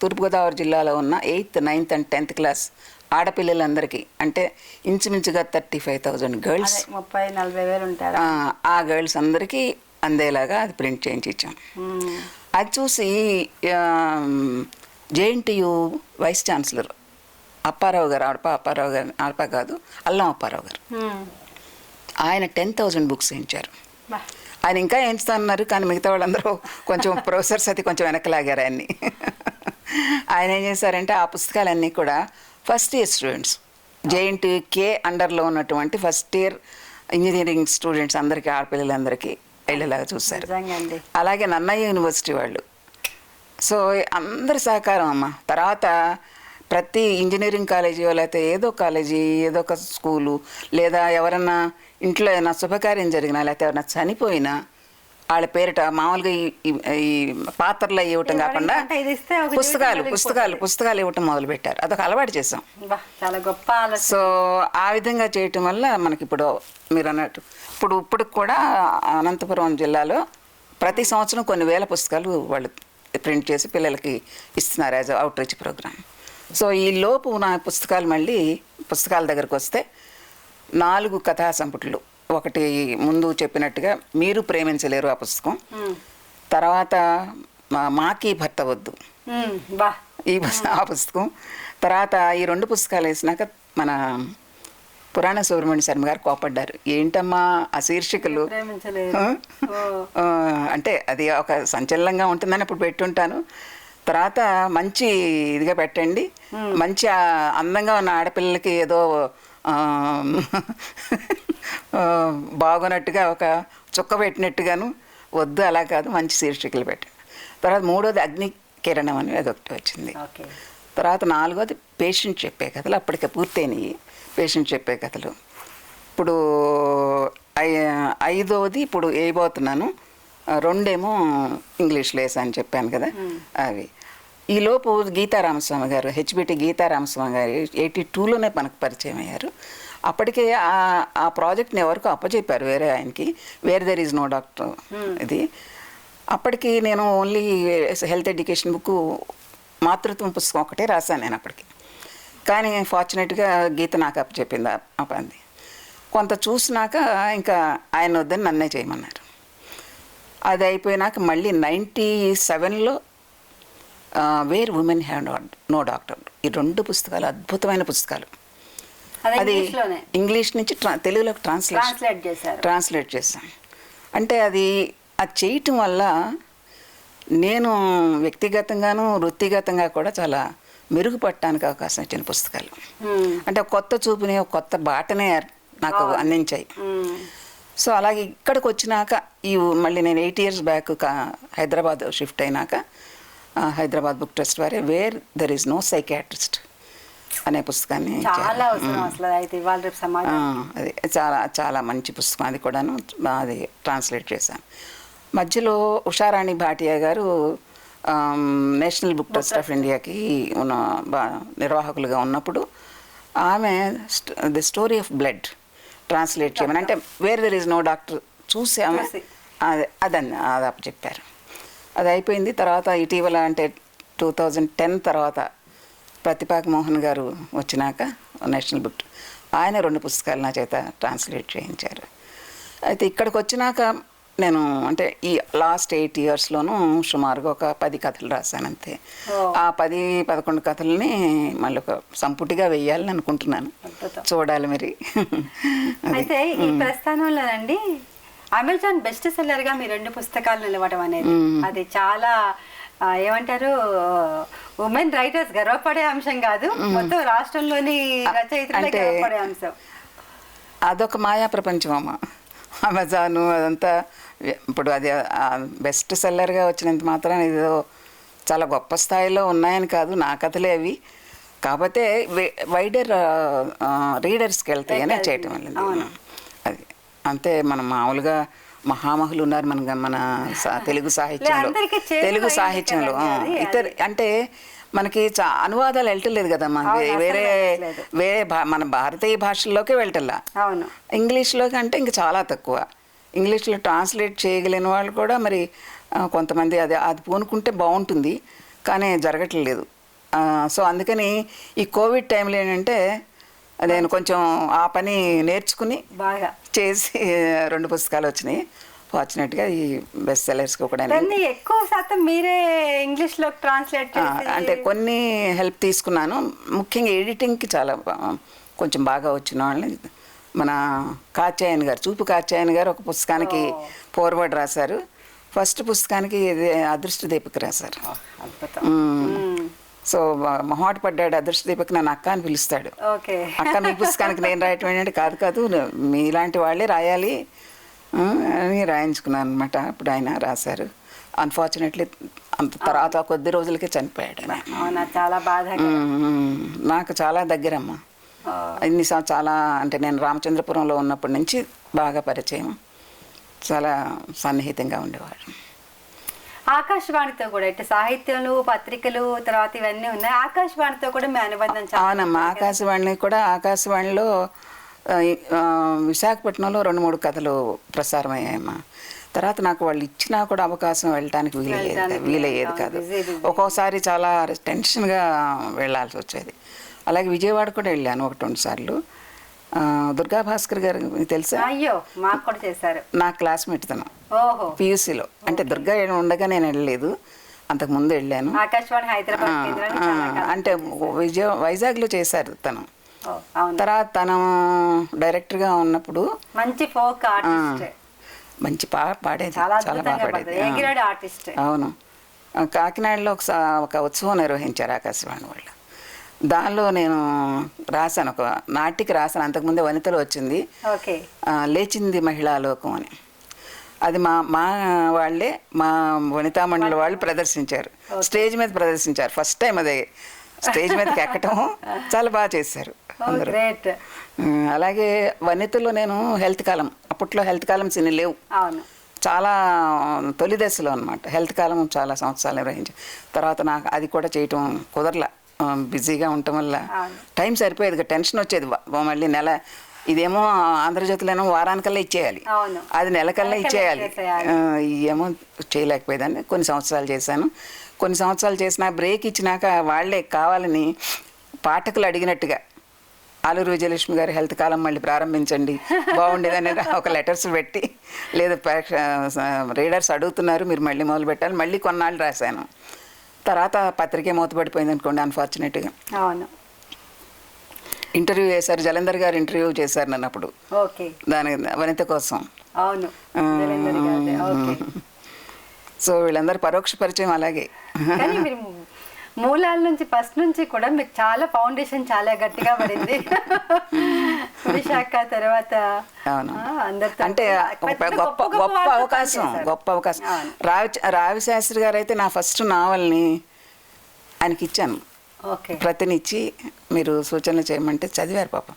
తూర్పుగోదావరి జిల్లాలో ఉన్న 8th, 9th and 10th class ఆడపిల్లలందరికీ, అంటే ఇంచుమించుగా 35,000 గర్ల్స్, 30-40 వేలు ఉంటారు. ఆ గర్ల్స్ అందరికీ అందేలాగా అది ప్రింట్ చేయించి ఇచ్చాం. అది చూసి జేఎన్టీయు వైస్ ఛాన్సలర్ అప్పారావు గారు, అప్పారావు గారు, కాదు, అల్లం అప్పారావు గారు, ఆయన 10,000 బుక్స్ వేయించారు. ఆయన ఇంకా వేయించుతా అన్నారు, కానీ మిగతా వాళ్ళందరూ కొంచెం ప్రొఫెసర్స్ అది కొంచెం వెనకలాగారు ఆయన్ని. ఆయన ఏం చేశారంటే ఆ పుస్తకాలన్నీ కూడా ఫస్ట్ ఇయర్ స్టూడెంట్స్, జేఎన్టీకే అండర్లో ఉన్నటువంటి ఫస్ట్ ఇయర్ ఇంజనీరింగ్ స్టూడెంట్స్ అందరికీ, ఆడపిల్లలందరికీ వెళ్ళేలాగా చూశారు. అలాగే నన్నయ్య యూనివర్సిటీ వాళ్ళు. సో అందరి సహకారం అమ్మ. తర్వాత ప్రతి ఇంజనీరింగ్ కాలేజీ లేకపోతే ఏదో కాలేజీ, ఏదో ఒక స్కూలు, లేదా ఎవరన్నా ఇంట్లో ఏదైనా శుభకార్యం జరిగినా లేకపోతే ఎవరైనా చనిపోయినా వాళ్ళ పేరిట మామూలుగా ఈ పాత్రలు ఇవ్వటం కాకుండా పుస్తకాలు ఇవ్వటం మొదలుపెట్టారు. అదొక అలవాటు చేసాం. చాలా గొప్ప. సో ఆ విధంగా చేయటం వల్ల మనకి ఇప్పుడు మీరు అన్నట్టు ఇప్పుడు కూడా అనంతపురం జిల్లాలో ప్రతి సంవత్సరం కొన్ని వేల పుస్తకాలు వాళ్ళు ప్రింట్ చేసి పిల్లలకి ఇస్తున్నారు as outreach program. So ఈ లోపు నా పుస్తకాలు మళ్ళీ పుస్తకాల దగ్గరకు వస్తే 4 కథా సంపుట్లు. ఒకటి ముందు చెప్పినట్టుగా మీరు ప్రేమించలేరు ఆ పుస్తకం, తర్వాత మాకీ భర్త వద్దు ఆ పుస్తకం, తర్వాత ఈ 2 పుస్తకాలు వేసినాక మన పురాణ సుబ్రహ్మణ్య శర్మ గారు కోపడ్డారు, ఏంటమ్మా ఆ శీర్షికలు, అంటే అది ఒక సంచలనంగా ఉంటుందని అప్పుడు పెట్టుంటాను. తర్వాత మంచి ఇదిగా పెట్టండి, మంచి అందంగా ఉన్న ఆడపిల్లలకి ఏదో బాగున్నట్టుగా ఒక చుక్క పెట్టినట్టుగాను వద్దు, అలా కాదు, మంచి శీర్షికలు పెట్టండి. తర్వాత 3వది అగ్ని కిరణం అని అదొకటి వచ్చింది. తర్వాత 4వది పేషెంట్ చెప్పే కథలు, అప్పటికే పూర్తయినాయి పేషెంట్ చెప్పే కథలు. ఇప్పుడు 5వది ఇప్పుడు వేయబోతున్నాను, 2 ఇంగ్లీష్లో వేసాను చెప్పాను కదా అవి. ఈలోపు గీతారామస్వామి గారు, హెచ్బిటి గీతారామస్వామి గారు 82లోనే మనకు పరిచయం అయ్యారు. అప్పటికే ఆ ప్రాజెక్ట్ని ఎవరికో అప్పచెప్పారు వేరే ఆయనకి, where there is no doctor ఇది. అప్పటికి నేను ఓన్లీ హెల్త్ ఎడ్యుకేషన్ బుక్ మాతృత్వం పుస్తకం ఒకటే రాశాను నేను అప్పటికి. కానీ ఫార్చునేట్గా గీత నాకు అప్పచెప్పింది ఆ పని. కొంత చూసినాక ఇంకా ఆయన వద్దని నన్నే చేయమన్నారు. అది అయిపోయినాక మళ్ళీ 97లో where women have no doctor, ఈ 2 పుస్తకాలు అద్భుతమైన పుస్తకాలు. అది ఇంగ్లీష్ నుంచి తెలుగులోకి ట్రాన్స్లేట్ చేశాను. అంటే అది చేయటం వల్ల నేను వ్యక్తిగతంగాను వృత్తిగతంగా కూడా చాలా మెరుగుపడటానికి అవకాశం ఇచ్చిన పుస్తకాలు. అంటే కొత్త చూపుని, కొత్త బాటనే నాకు అందించాయి. సో అలాగే ఇక్కడికి వచ్చినాక మళ్ళీ నేను 8 years బ్యాక్ హైదరాబాద్ షిఫ్ట్ అయినాక హైదరాబాద్ బుక్ ట్రస్ట్ వారే where there is no psychiatrist అనే పుస్తకాన్ని, అది చాలా చాలా మంచి పుస్తకం. అది కూడాను అది ట్రాన్స్లేట్ చేశాను. మధ్యలో ఉషారాణి భాటియా గారు నేషనల్ బుక్ ట్రస్ట్ ఆఫ్ ఇండియాకి నిర్వాహకులుగా ఉన్నప్పుడు ఆమె the story of blood translate చేయమని, అంటే where there is no doctor చూసి ఆమె అది చెప్పారు. అది అయిపోయింది. తర్వాత ఇటీవల అంటే 2010 తర్వాత ప్రతిపాక్ మోహన్ గారు వచ్చినాక నేషనల్ బుక్ ఆయన 2 పుస్తకాలు నా చేత ట్రాన్స్లేట్ చేయించారు. అయితే ఇక్కడికి వచ్చినాక నేను అంటే ఈ లాస్ట్ 8 yearsలోనూ సుమారుగా ఒక 10 కథలు రాశాను అంతే. ఆ 10-11 కథలని మళ్ళీ ఒక సంపుటిగా వేయాలని అనుకుంటున్నాను, చూడాలి మరి. అయితే ఈ ప్రస్థానంలోనండి అమెజాన్ బెస్ట్ సెల్లర్గా మీ 2 పుస్తకాలు నిలవడం అనేది అది చాలా ఏమంటారు, ఉమెన్ రైటర్స్ గర్వపడే అంశం కాదు, మొత్తం రాష్ట్రంలోని రచయితలే గర్వపడే అంశం. అదొక మాయా ప్రపంచం అమ్మ అమెజాను అదంతా. ఇప్పుడు అది బెస్ట్ సెల్లర్గా వచ్చినంత మాత్రం ఇదో చాలా గొప్ప స్థాయిలో ఉన్నాయని కాదు, నా కథలే అవి. కాకపోతే వైడర్ రీడర్స్కి వెళ్తాయని చేయటం వల్ల అది అంతే. మనం మామూలుగా మహామహులు ఉన్నారు మన తెలుగు సాహిత్యంలో ఇతర అంటే మనకి అనువాదాలు వెళ్ళట్లేదు కదమ్మా, అవును, అసలు వేరే వెళ్ళట్లేదు. వేరే మన భారతీయ భాషల్లోకే వెళ్ళటల్లా. అవును. ఇంగ్లీష్లోకి అంటే ఇంక చాలా తక్కువ. ఇంగ్లీష్లో ట్రాన్స్లేట్ చేయగలిగిన వాళ్ళు కూడా మరి కొంతమంది అది పూనుకుంటే బాగుంటుంది, కానీ జరగట్లేదు. సో అందుకని ఈ కోవిడ్ టైంలో ఏంటంటే నేను కొంచెం ఆ పని నేర్చుకుని బాగా చేసి 2 పుస్తకాలు వచ్చినాయి. ఫార్చునేట్గా ఈ బెస్ట్ సెల్లర్స్కి కూడా దాన్ని ఎక్కువ శాతం మీరే ఇంగ్లీష్లో ట్రాన్స్లేట్ చేసి అంటే కొన్ని హెల్ప్ తీసుకున్నాను. ముఖ్యంగా ఎడిటింగ్కి చాలా కొంచెం బాగా వచ్చిన వాళ్ళని మన కాత్యాయన్ గారు, చూపు కాత్యాయన్ గారు ఒక పుస్తకానికి ఫార్వర్డ్ రాశారు. ఫస్ట్ పుస్తకానికి అదృష్ట దీపక్ రాశారు. అద్భుతం. సో మొహాట పడ్డాడు అదృష్ట దీపక్, నన్ను అక్క అని పిలుస్తాడు. ఓకే. అక్క మీ పుస్తకానికి నేను రాయటం ఏంటంటే, కాదు మీలాంటి వాళ్ళే రాయాలి అని రాయించుకున్నాను అనమాట. అప్పుడు ఆయన రాశారు. అన్ఫార్చునేట్లీ అంత తర్వాత కొద్ది రోజులకే చనిపోయాడు ఆయన. అవునా, చాలా బాధ. నాకు చాలా దగ్గరమ్మ. ఇన్ని చాలా అంటే నేను రామచంద్రపురంలో ఉన్నప్పటి నుంచి బాగా పరిచయం, చాలా సన్నిహితంగా ఉండేవాడు. ఆకాశవాణితో కూడా ఇటు సాహిత్యాలు, పత్రికలు, తర్వాత ఇవన్నీ ఉన్నాయి. ఆకాశవాణితో కూడా మీ అనుబంధం చాలా. అవునమ్మా, ఆకాశవాణిలో విశాఖపట్నంలో 2-3 కథలు ప్రసారం అయ్యాయమ్మా. తర్వాత నాకు వాళ్ళు ఇచ్చినా కూడా అవకాశం వెళ్ళటానికి వీలయ్యేది కాదు. ఒక్కోసారి చాలా టెన్షన్గా వెళ్ళాల్సి వచ్చేది. అలాగే విజయవాడ కూడా వెళ్ళాను 1-2 సార్లు. దుర్గా భాస్కర్ గారు మీకు తెలుసా? అయ్యో, మాకు కూడా చేశారు. నా క్లాస్మేట్ తను. ఓహో. పియూసీలో. అంటే దుర్గా ఉండగా నేను వెళ్ళలేదు, అంతకుముందు వెళ్ళాను. ఆకాశవాణి హైదరాబాద్ అంటే వైజాగ్లో చేశారు తను. అవును. తర్వాత తను డైరెక్టర్గా ఉన్నప్పుడు మంచి ఫోక్ ఆర్టిస్ట్, మంచి పాడేది, చాలా చాలా బాగా పాడేది. ఆర్టిస్ట్. అవును. కాకినాడలో ఒక ఉత్సవం నిర్వహించారు ఆకాశవాణి వాళ్ళు. దానిలో నేను రాశాను, ఒక నాటిక రాశాను. అంతకుముందే వనితలో వచ్చింది, ఓకే, లేచింది మహిళా లోకం అని. అది మా వాళ్ళే, మా వనితా మండలి వాళ్ళు ప్రదర్శించారు, స్టేజ్ మీద ప్రదర్శించారు. ఫస్ట్ టైం అదే స్టేజ్ మీదకి ఎక్కటం చాలా బాగా చేశారు అందరూ. అలాగే వనితలో నేను హెల్త్ కాలం, అప్పట్లో హెల్త్ కాలమ్స్ ఇన్ని లేవు, చాలా తొలి దశలో అనమాట. హెల్త్ కాలం చాలా సంవత్సరాలు నిర్వహించారు. తర్వాత నాకు అది కూడా చేయటం కుదరలా, బిజీగా ఉండటం వల్ల టైం సరిపోయేది. టెన్షన్ వచ్చేది. మళ్ళీ ఇదేమో ఆంధ్రజ్యోతిలోనేమో వారానికల్లా ఇచ్చేయాలి, అది నెలకల్లా ఇచ్చేయాలి. ఏమో చేయలేకపోయేదాన్ని. కొన్ని సంవత్సరాలు చేశాను. కొన్ని సంవత్సరాలు చేసినా బ్రేక్ ఇచ్చినాక వాళ్ళే కావాలని పాఠకులు అడిగినట్టుగా ఆలూరు విజయలక్ష్మి గారి హెల్త్ కాలం మళ్ళీ ప్రారంభించండి బాగుండేదని ఒక లెటర్స్ పెట్టి, లేదా రీడర్స్ అడుగుతున్నారు మీరు మళ్ళీ మొదలు పెట్టాలి, మళ్ళీ కొన్నాళ్ళు రాశాను. తర్వాత పత్రికే మూతపడిపోయింది అనుకోండి, అన్ఫార్చునేట్గా. అవును. ఇంటర్వ్యూ చేశారు, జలంధర్ గారు ఇంటర్వ్యూ చేశారు నన్ను అప్పుడు, దాని వనిత కోసం. అవును. సో వీళ్ళందరూ పరోక్ష పరిచయం. అలాగే మూలాల నుంచి ఫస్ట్ నుంచి కూడా మీకు చాలా ఫౌండేషన్ చాలా గట్టిగా పడింది విశాఖ తర్వాత. అంటే గొప్ప అవకాశం. రావి శాస్త్రి గారు అయితే నా ఫస్ట్ నావల్ని ఆయనకి ఇచ్చాను, ప్రతినిచ్చి మీరు సూచనలు చేయమంటే చదివారు పాపం.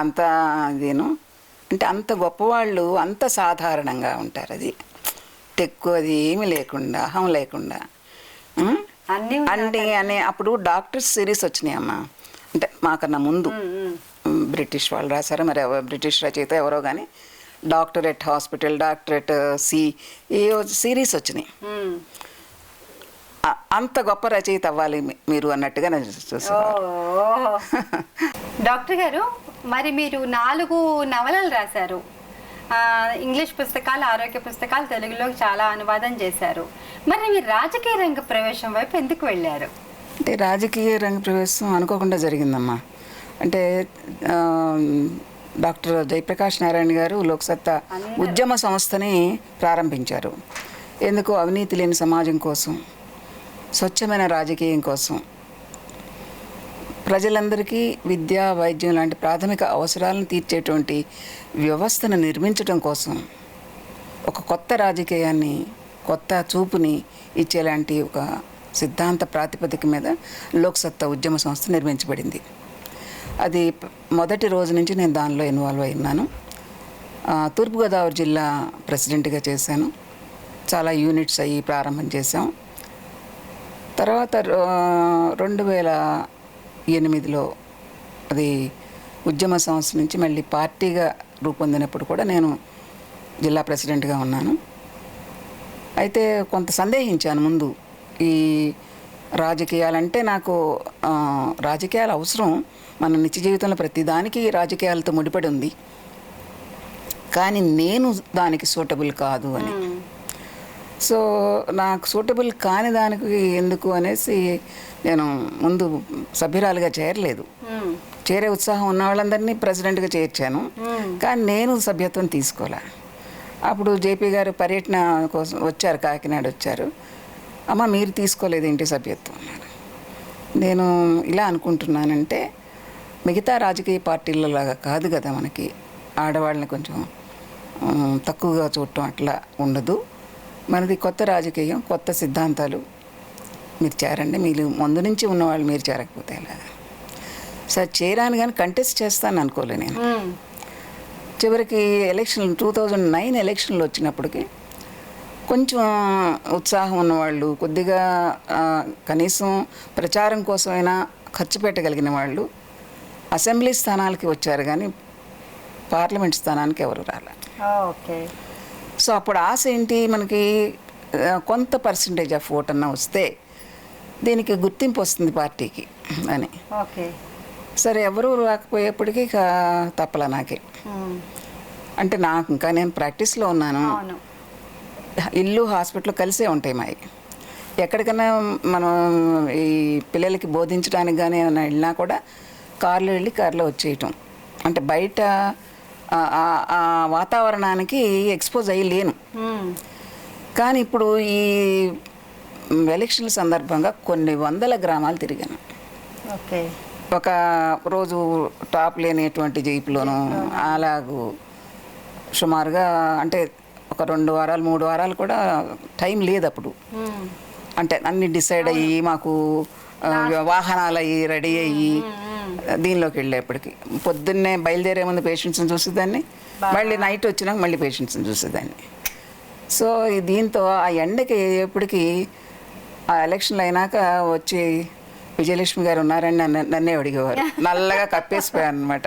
అంత ఇదేను అంటే అంత గొప్పవాళ్ళు అంత సాధారణంగా ఉంటారు. అది ఎక్కువ అది ఏమీ లేకుండా, అహం లేకుండా అన్ని అప్పుడు డాక్టర్స్ సిరీస్ వచ్చినాయమ్మా. అంటే మాకన్నా ముందు బ్రిటిష్ వాళ్ళు రాశారు, మరి బ్రిటిష్ రచయిత ఎవరో కానీ, డాక్టరేట్ హాస్పిటల్, డాక్టరేట్ ఏ సిరీస్ వచ్చినాయి. అంత గొప్ప రచయిత అవ్వాలి మీరు అన్నట్టుగా నేను చూసాను. డాక్టర్ గారు, మరి మీరు 4 నవలలు రాశారు, ఇంగ్లీష్ పుస్తకాలు, ఆరోగ్య పుస్తకాలు, తెలుగులో చాలా అనువాదం చేశారు. మరి మీరు రాజకీయ రంగ ప్రవేశం వైపు ఎందుకు వెళ్ళారు? అంటే రాజకీయ రంగ ప్రవేశం అనుకోకుండా జరిగిందమ్మా. అంటే డాక్టర్ జయప్రకాష్ నారాయణ గారు లోక్సత్తా ఉద్యమ సంస్థని ప్రారంభించారు. ఎందుకు? అవినీతి లేని సమాజం కోసం, స్వచ్ఛమైన రాజకీయం కోసం, ప్రజలందరికీ విద్య, వైద్యం లాంటి ప్రాథమిక అవసరాలను తీర్చేటువంటి వ్యవస్థను నిర్మించడం కోసం, ఒక కొత్త రాజకీయాన్ని, కొత్త చూపుని ఇచ్చేలాంటి ఒక సిద్ధాంత ప్రాతిపదిక మీద లోక్సత్తా ఉద్యమ సంస్థ నిర్మించబడింది. అది మొదటి రోజు నుంచి నేను దానిలో ఇన్వాల్వ్ అయినాను. తూర్పుగోదావరి జిల్లా ప్రెసిడెంట్గా చేశాను. చాలా యూనిట్స్ అయ్యి ప్రారంభం చేశాం. తర్వాత 2008లో అది ఉద్యమ సంస్థ నుంచి మళ్ళీ పార్టీగా రూపొందినప్పుడు కూడా నేను జిల్లా ప్రెసిడెంట్గా ఉన్నాను. అయితే కొంత సందేహించాను ముందు. ఈ రాజకీయాలంటే నాకు రాజకీయాలు అవసరం, మన నిత్య జీవితంలో ప్రతిదానికి రాజకీయాలతో ముడిపడి ఉంది, కానీ నేను దానికి సూటబుల్ కాదు అని. సో నాకు సూటబుల్ కాని దానికి ఎందుకు అనేసి నేను ముందు సభ్యురాలుగా చేరలేదు. చేరే ఉత్సాహం ఉన్న వాళ్ళందరినీ ప్రెసిడెంట్గా చేర్చాను, కానీ నేను సభ్యత్వం తీసుకోలే. అప్పుడు జేపీ గారు పర్యటన కోసం వచ్చారు, కాకినాడ వచ్చారు. అమ్మ మీరు తీసుకోలేదు ఏంటి సభ్యత్వం అన్నారు. నేను ఇలా అనుకుంటున్నానంటే మిగతా రాజకీయ పార్టీలలాగా కాదు కదా, మనకి ఆడవాళ్ళని కొంచెం తక్కువగా చూడటం అట్లా ఉండదు. మనది కొత్త రాజకీయం, కొత్త సిద్ధాంతాలు. మీరు చేరండి, మీరు ముందు నుంచి ఉన్నవాళ్ళు మీరు చేరకపోతే ఎలా. సార్ చేరాను కానీ కంటెస్ట్ చేస్తాను అనుకోలే నేను. చివరికి ఎలక్షన్ 2009 ఎలక్షన్లు వచ్చినప్పటికి కొంచెం ఉత్సాహం ఉన్నవాళ్ళు, కొద్దిగా కనీసం ప్రచారం కోసమైనా ఖర్చు పెట్టగలిగిన వాళ్ళు అసెంబ్లీ స్థానాలకి వచ్చారు, కానీ పార్లమెంట్ స్థానానికి ఎవరు రాలే. ఓకే. సో అప్పుడు ఆశ ఏంటి, మనకి కొంత పర్సంటేజ్ ఆఫ్ ఓట్ అన్న వస్తే దీనికి గుర్తింపు వస్తుంది పార్టీకి అని. ఓకే. సరే ఎవరు రాకపోయేప్పటికీ తప్పలా నాకే. అంటే నాకు ఇంకా నేను ప్రాక్టీస్లో ఉన్నాను. ఇల్లు హాస్పిటల్ కలిసే ఉంటాయి మావి. ఎక్కడికైనా మనం ఈ పిల్లలకి బోధించడానికి కానీ ఏమైనా వెళ్ళినా కూడా కార్లో వెళ్ళి కార్లో వచ్చేయటం. అంటే బయట ఆ వాతావరణానికి ఎక్స్పోజ్ అయ్యి లేను. కానీ ఇప్పుడు ఈ ఎలక్షన్ల సందర్భంగా కొన్ని వందల గ్రామాలు తిరిగాను. ఓకే. ఒక రోజు టాప్ లేనిటువంటి జీప్లోను అలాగూ సుమారుగా అంటే ఒక 2 వారాలు 3 వారాలు కూడా టైం లేదు అప్పుడు. అంటే అన్ని డిసైడ్ అయ్యి మాకు వాహనాలు అయ్యి రెడీ అయ్యి దీనిలోకి వెళ్ళేప్పటికి పొద్దున్నే బయలుదేరే ముందు పేషెంట్స్ని చూసేదాన్ని, మళ్ళీ నైట్ వచ్చినాక మళ్ళీ పేషెంట్స్ని చూసేదాన్ని. సో దీంతో ఆ ఎండకి ఎప్పటికీ ఆ ఎలక్షన్లు అయినాక వచ్చి విజయలక్ష్మి గారు ఉన్నారని నన్నే అడిగేవారు. నల్లగా కప్పేసిపోయాను అనమాట.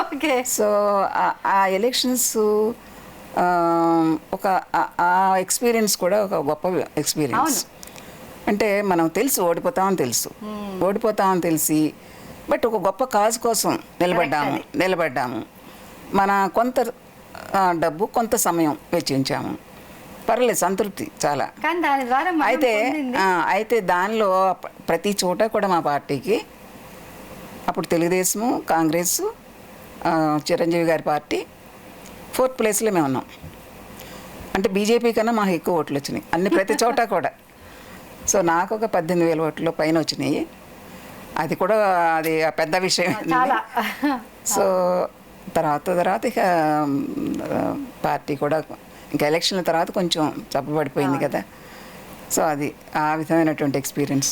ఓకే. సో ఆ ఎలక్షన్స్ ఒక ఆ ఎక్స్పీరియన్స్ కూడా ఒక గొప్ప ఎక్స్పీరియన్స్. అంటే మనం తెలుసు ఓడిపోతామని తెలిసి బట్ ఒక గొప్ప కాజ్ కోసం నిలబడ్డాము. మన కొంత డబ్బు కొంత సమయం వెచ్చించాము, పర్లేదు, సంతృప్తి చాలా. అయితే దానిలో ప్రతి చోట కూడా మా పార్టీకి అప్పుడు తెలుగుదేశము, కాంగ్రెస్, చిరంజీవి గారి పార్టీ 4th ప్లేస్లో మేము ఉన్నాం. అంటే బీజేపీ కన్నా మాకు ఎక్కువ ఓట్లు వచ్చినాయి అన్ని ప్రతి చోట కూడా. సో నాకు ఒక 18,000 ఓట్లు పైన వచ్చినాయి. అది కూడా అది పెద్ద విషయం. సో తర్వాత ఇక పార్టీ కూడా ఇంకా ఎలక్షన్ల తర్వాత కొంచెం చప్పబడిపోయింది కదా. సో అది ఆ విధమైనటువంటి ఎక్స్పీరియన్స్.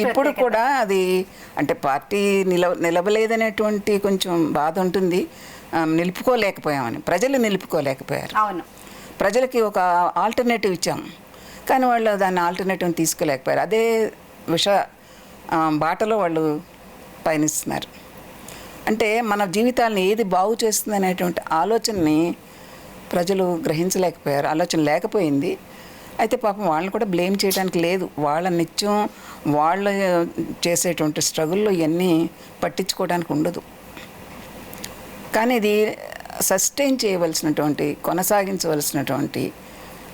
ఇప్పుడు కూడా అది అంటే పార్టీ నిలబలేదనేటువంటి కొంచెం బాధ ఉంటుంది. నిలుపుకోలేకపోయామని, ప్రజలు నిలుపుకోలేకపోయారు. ప్రజలకి ఒక ఆల్టర్నేటివ్ ఇచ్చాము, కానీ వాళ్ళు దాన్ని ఆల్టర్నేటివ్ని తీసుకోలేకపోయారు. అదే బాటలో వాళ్ళు పయనిస్తున్నారు. అంటే మన జీవితాలను ఏది బాగు చేస్తుంది అనేటువంటి ఆలోచనని ప్రజలు గ్రహించలేకపోయారు, ఆలోచన లేకపోయింది. అయితే పాపం వాళ్ళని కూడా బ్లేమ్ చేయడానికి లేదు. వాళ్ళ నిత్యం వాళ్ళు చేసేటువంటి స్ట్రగుల్లో ఇవన్నీ పట్టించుకోవడానికి ఉండదు. కానీ ఇది సస్టైన్ చేయవలసినటువంటి, కొనసాగించవలసినటువంటి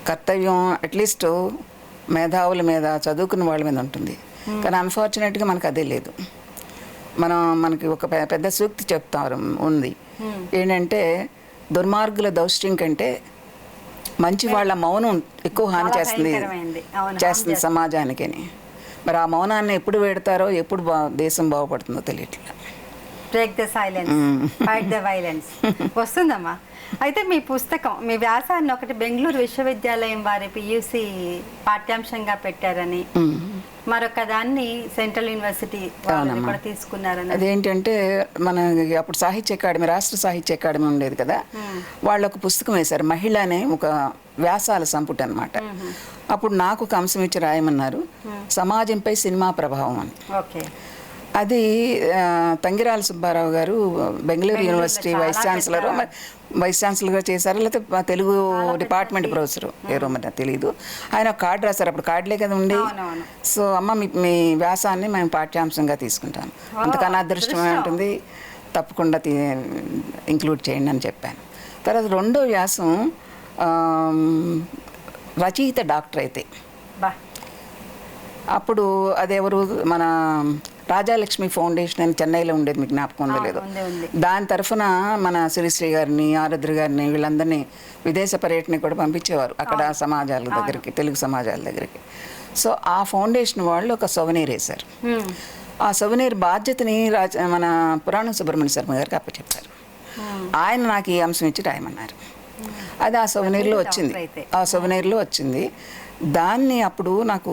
కర్తవ్యం అట్లీస్ట్ మేధావుల మీద, చదువుకున్న వాళ్ళ మీద ఉంటుంది. కానీ అన్ఫార్చునేట్గా మనకు అదే లేదు. మనకి ఒక పెద్ద సూక్తి చెప్తారు ఉంది, ఏంటంటే దుర్మార్గుల దౌష్ట్యం కంటే మంచి వాళ్ళ మౌనం ఎక్కువ హాని చేస్తుంది సమాజానికి అని. మరి ఆ మౌనాన్ని ఎప్పుడు పెడతారో, ఎప్పుడు దేశం బాగుపడుతుందో తెలియట్లేదు. Break the silence, fight the violence వస్తుందమ్మా. అయితే మీ పుస్తకం, మీ వ్యాసాన్ని ఒకటి బెంగళూరు విశ్వవిద్యాలయం వారి పియూసి పాఠ్యాంశంగా పెట్టారని, మరొక దాన్ని సెంట్రల్ యూనివర్సిటీ కూడా తీసుకున్నారని. అదేంటంటే మన అప్పుడు సాహిత్య అకాడమీ, రాష్ట్ర సాహిత్య అకాడమీ ఉండేది కదా, వాళ్ళు ఒక పుస్తకం వేశారు. మహిళ అనే ఒక వ్యాసాల సంపుటి అనమాట. అప్పుడు నాకు ఒక అంశం ఇచ్చి రాయమన్నారు, సమాజంపై సినిమా ప్రభావం అని. ఓకే. అది తంగిరాల సుబ్బారావు గారు బెంగళూరు యూనివర్సిటీ వైస్ ఛాన్సలర్గా చేశారు, లేకపోతే తెలుగు డిపార్ట్మెంట్ ప్రొఫెసర్ ఎవరో మరి తెలియదు. ఆయన ఒక కార్డు రాశారు, అప్పుడు కార్డులే కదా ఉండి. సో అమ్మ మీ వ్యాసాన్ని మేము పాఠ్యాంశంగా తీసుకుంటాను, అంతకన్నా అదృష్టమే ఉంటుంది, తప్పకుండా ఇంక్లూడ్ చేయండి అని చెప్పాను. తర్వాత రెండో వ్యాసం రచయిత డాక్టర్ అయితే అప్పుడు అదెవరు మన రాజాలక్ష్మి ఫౌండేషన్ అని చెన్నైలో ఉండేది, మీకు జ్ఞాపకం ఉందో లేదో. దాని తరఫున మన శ్రీశ్రీ గారిని, ఆరుద్ర గారిని, వీళ్ళందరినీ విదేశ పర్యటనకి కూడా పంపించేవారు అక్కడ సమాజాల దగ్గరికి, తెలుగు సమాజాల దగ్గరికి. సో ఆ ఫౌండేషన్ వాళ్ళు ఒక సొవనీర్ వేశారు. ఆ సొవనీర్ బాధ్యతని మన పురాణం సుబ్రహ్మణ్య శర్మ గారికి అప్పచెప్పారు. ఆయన నాకు ఈ అంశం ఇచ్చి రాయమన్నారు. అది ఆ సొవనీర్లో వచ్చింది. దాన్ని అప్పుడు నాకు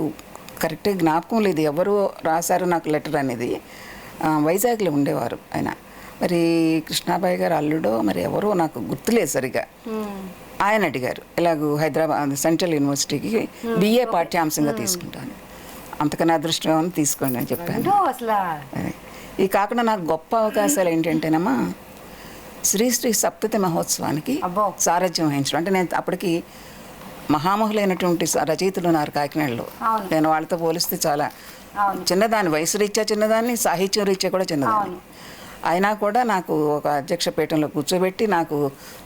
కరెక్ట్గా జ్ఞాపకం లేదు ఎవరు రాశారు నాకు లెటర్ అనేది. వైజాగ్లో ఉండేవారు ఆయన, మరి కృష్ణాబాయి గారు అల్లుడో మరి ఎవరో నాకు గుర్తులేదు సరిగా. ఆయన అడిగారు, ఇలాగూ హైదరాబాద్ సెంట్రల్ యూనివర్సిటీకి బిఏ పాఠ్యాంశంగా తీసుకుంటాను, అంతకన్నా అదృష్టం ఏమని తీసుకోండి అని చెప్పాను. ఇది కాకుండా నాకు గొప్ప అవకాశాలు ఏంటంటేనమ్మా, శ్రీశ్రీ సప్తతి మహోత్సవానికి సారథ్యం వహించడం. అంటే నేను అప్పటికి మహామహులైనటువంటి రచయితలు ఉన్నారు కాకినాడలో, నేను వాళ్ళతో పోలిస్తే చాలా చిన్నదాన్ని, వయసు రీత్యా చిన్నదాన్ని, సాహిత్యం రీత్యా కూడా చిన్నదాన్ని. అయినా కూడా నాకు ఒక అధ్యక్ష పీఠంలో కూర్చోబెట్టి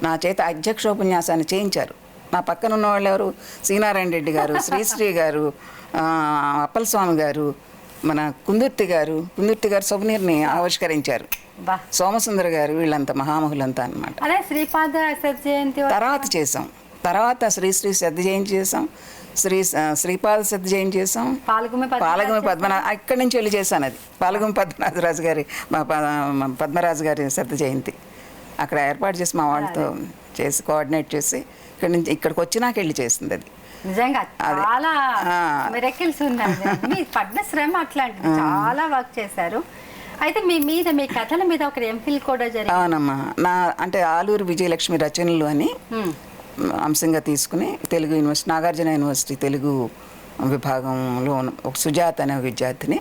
నా చేత అధ్యక్షోపన్యాసాన్ని చేయించారు. నా పక్కన ఉన్న వాళ్ళు ఎవరు, సీనారాయణ రెడ్డి గారు, శ్రీశ్రీ గారు, అప్పలస్వామి గారు, మన కుందుర్తి గారు సొవనీర్ని ఆవిష్కరించారు, సోమసుందర గారు, వీళ్ళంతా మహామహులంతా అనమాట. తర్వాత చేసాం, తర్వాత శ్రీశ్రీ శ్రద్ధ జయంతి చేసాం, శ్రీపాద శ్రద్ధ జయంతి చేసాం, పాలగుమి పద్మనాభ ఇక్కడి నుంచి వెళ్ళి చేశాను. అది పాలగుమి పద్మరాజు గారి శ్రద్ధ జయంతి అక్కడ ఏర్పాటు చేసి మా వాళ్ళతో చేసి కోఆర్డినేట్ చేసి ఇక్కడికి వచ్చినాక వెళ్ళి చేసింది. అది నిజంగా చాలా మిరకిల్స్ ఉన్నాయి. పద్మశ్రమ అట్లాంటిది చాలా వర్క్ చేశారు. అయితే మీ కథల మీద ఒక ఎంఫిల్ కూడా జరిగింది. అవునమ్మా, అంటే ఆలూరి విజయలక్ష్మి రచనలు అని అంశంగా తీసుకుని తెలుగు యూనివర్సిటీ, నాగార్జున యూనివర్సిటీ తెలుగు విభాగంలో ఒక సుజాత అనే విద్యార్థిని,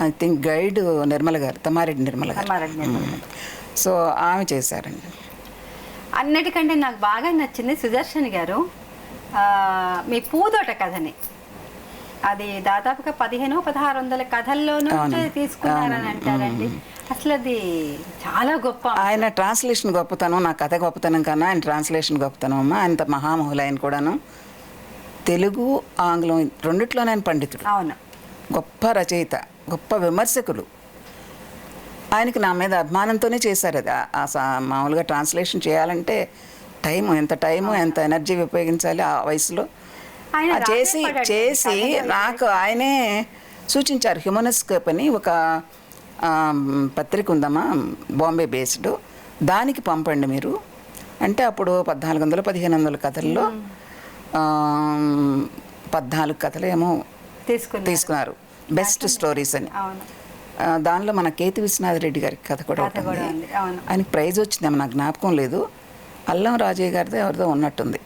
ఐ థింక్ గైడ్ నిర్మల గారు, తమ్మారెడ్డి నిర్మల గారు, సో ఆమె చేశారండి. అన్నిటికంటే నాకు బాగా నచ్చింది సుదర్శన్ గారు మీ పూదోట కథని. అది దాదాపుగా 1500-1600 కథల్లోనూ తీసుకున్నారని అంటారండి. అసలు అది చాలా గొప్ప. ఆయన ట్రాన్స్లేషన్ గొప్పతనం, నా కథ గొప్పతనం కన్నా ఆయన ట్రాన్స్లేషన్ గొప్పతనం అమ్మ. ఆయన మహామహులు, ఆయన కూడాను తెలుగు ఆంగ్లం రెండిట్లోనే ఆయన పండితుడు. అవును, గొప్ప రచయిత, గొప్ప విమర్శకులు. ఆయనకి నా మీద అభిమానంతోనే చేశారు అది. మామూలుగా ట్రాన్స్లేషన్ చేయాలంటే ఎంత ఎనర్జీ ఉపయోగించాలి ఆ వయసులో. చేసి నాకు ఆయనే సూచించారు. హ్యూమనస్కోప్ అని ఒక పత్రిక ఉందమ్మా, బాంబే బేస్డ్, దానికి పంపండి మీరు అంటే. అప్పుడు 1400-1500 కథల్లో 14 కథలు ఏమో తీసుకున్నారు, బెస్ట్ స్టోరీస్ అని. దానిలో మన కేతి విశ్వనాథ్ రెడ్డి గారి కథ కూడా ఉంటుంది. ఆయనకి ప్రైజ్ వచ్చిందేమో నాకు జ్ఞాపకం లేదు. అల్లం రాజయ్య గారితో ఎవరిదో ఉన్నట్టుంది.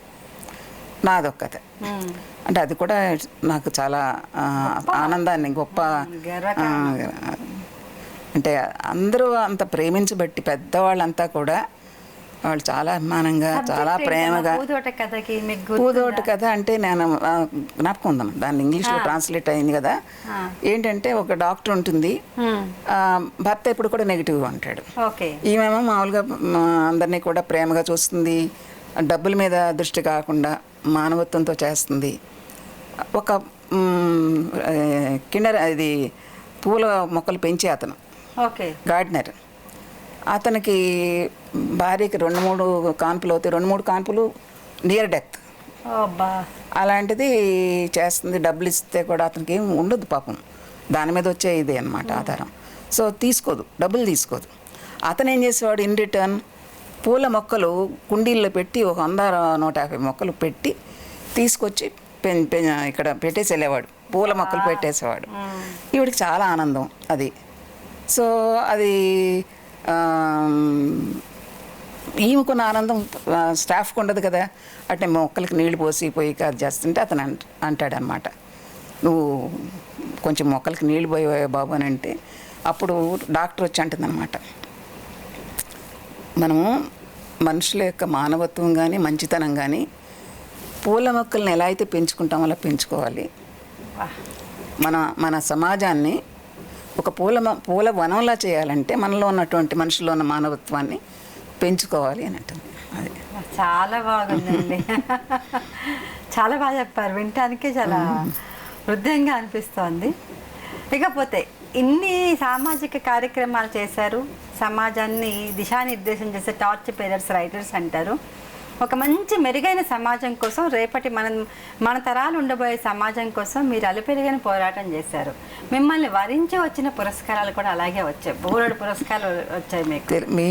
నాదొక కథ అంటే అది కూడా నాకు చాలా ఆనందాన్ని, గొప్ప, అంటే అందరూ అంత ప్రేమించబట్టి పెద్దవాళ్ళంతా కూడా వాళ్ళు చాలా అభిమానంగా, చాలా ప్రేమగా. పూదోట కథ అంటే నేను జ్ఞాపకం ఉందాం, దాన్ని ఇంగ్లీష్లో ట్రాన్స్లేట్ అయింది కదా. ఏంటంటే ఒక డాక్టర్ ఉంటుంది, భర్త ఎప్పుడు కూడా నెగిటివ్గా ఉంటాడు. ఈమెమో మామూలుగా అందరినీ కూడా ప్రేమగా చూస్తుంది, డబ్బుల మీద దృష్టి కాకుండా మానవత్వంతో చేస్తుంది. ఒక ఇది పూల మొక్కలు పెంచే అతను, గార్డెనర్, అతనికి భార్యకి 2-3 కాన్పులు అవుతాయి, 2-3 కాన్పులు నియర్ డెత్. అలాంటిది చేస్తుంది. డబ్బులు ఇస్తే కూడా అతనికి ఏం ఉండదు పాపం, దాని మీద వచ్చే ఇదే అనమాట ఆధారం. సో డబ్బులు తీసుకోదు. అతను ఏం చేసేవాడు, ఇన్ రిటర్న్ పూల మొక్కలు కుండీల్లో పెట్టి ఒక 100-150 మొక్కలు పెట్టి తీసుకొచ్చి ఇక్కడ పెట్టేసి వెళ్ళేవాడు, పూల మొక్కలు పెట్టేసేవాడు. ఈవిడికి చాలా ఆనందం అది. సో అది ఈమెకున్న ఆనందం స్టాఫ్కి ఉండదు కదా. అంటే మొక్కలకి నీళ్లు పోసి పోయి అది చేస్తుంటే అతను అంటాడనమాట, నువ్వు కొంచెం మొక్కలకి నీళ్లు పోయే బాబు అని అంటే అప్పుడు డాక్టర్ వచ్చి అంటుందన్నమాట, మనము మనుషుల యొక్క మానవత్వం కానీ మంచితనం కానీ పూల మొక్కల్ని ఎలా అయితే పెంచుకుంటామో అలా పెంచుకోవాలి. మన సమాజాన్ని ఒక పూల వనంలా చేయాలంటే మనలో ఉన్నటువంటి మనుషుల్లో ఉన్న మానవత్వాన్ని పెంచుకోవాలి అని అంటుంది. అది చాలా బాగుందండి. చాలా బాగా చెప్పారు, వినటానికి చాలా హృదయంగా అనిపిస్తోంది. ఇకపోతే ఇన్ని సామాజిక కార్యక్రమాలు చేశారు, సమాజాన్ని దిశానిర్దేశం చేసే టార్చ్ బేరర్స్, రైటర్స్ అంటారు. ఒక మంచి మెరుగైన సమాజం కోసం, రేపటి మన తరాలు ఉండబోయే సమాజం కోసం మీరు అలుపెరుగని పోరాటం చేశారు. మిమ్మల్ని వరించి వచ్చిన పురస్కారాలు కూడా అలాగే వచ్చాయి, బోలెడు పురస్కారాలు వచ్చాయి మీకు.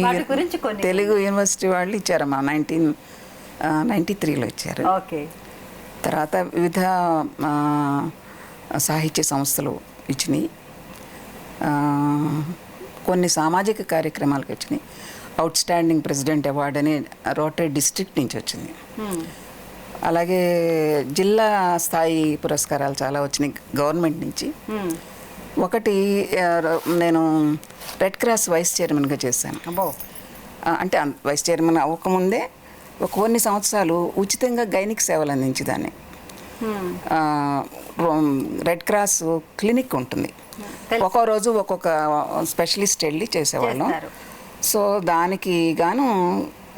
వాటి గురించి కొన్ని తెలుగు యూనివర్సిటీ వాళ్ళు ఇచ్చారమ్మా, 1993లో ఇచ్చారు. ఓకే. తర్వాత వివిధ సాహిత్య సంస్థలు ఇచ్చినాయి, కొన్ని సామాజిక కార్యక్రమాలకు వచ్చినాయి. అవుట్ స్టాండింగ్ ప్రెసిడెంట్ అవార్డు అని రోటరీ డిస్ట్రిక్ట్ నుంచి వచ్చింది. అలాగే జిల్లా స్థాయి పురస్కారాలు చాలా వచ్చినాయి గవర్నమెంట్ నుంచి. ఒకటి నేను రెడ్ క్రాస్ వైస్ చైర్మన్గా చేశాను. అంటే వైస్ చైర్మన్ అవ్వకముందే కొన్ని సంవత్సరాలు ఉచితంగా గైనిక్ సేవలు అందించేదాన్ని. రెడ్ క్రాస్ క్లినిక్ ఉంటుంది, ఒక్కో రోజు ఒక్కొక్క స్పెషలిస్ట్ వెళ్ళి చేసేవాళ్ళం. సో దానికి గాను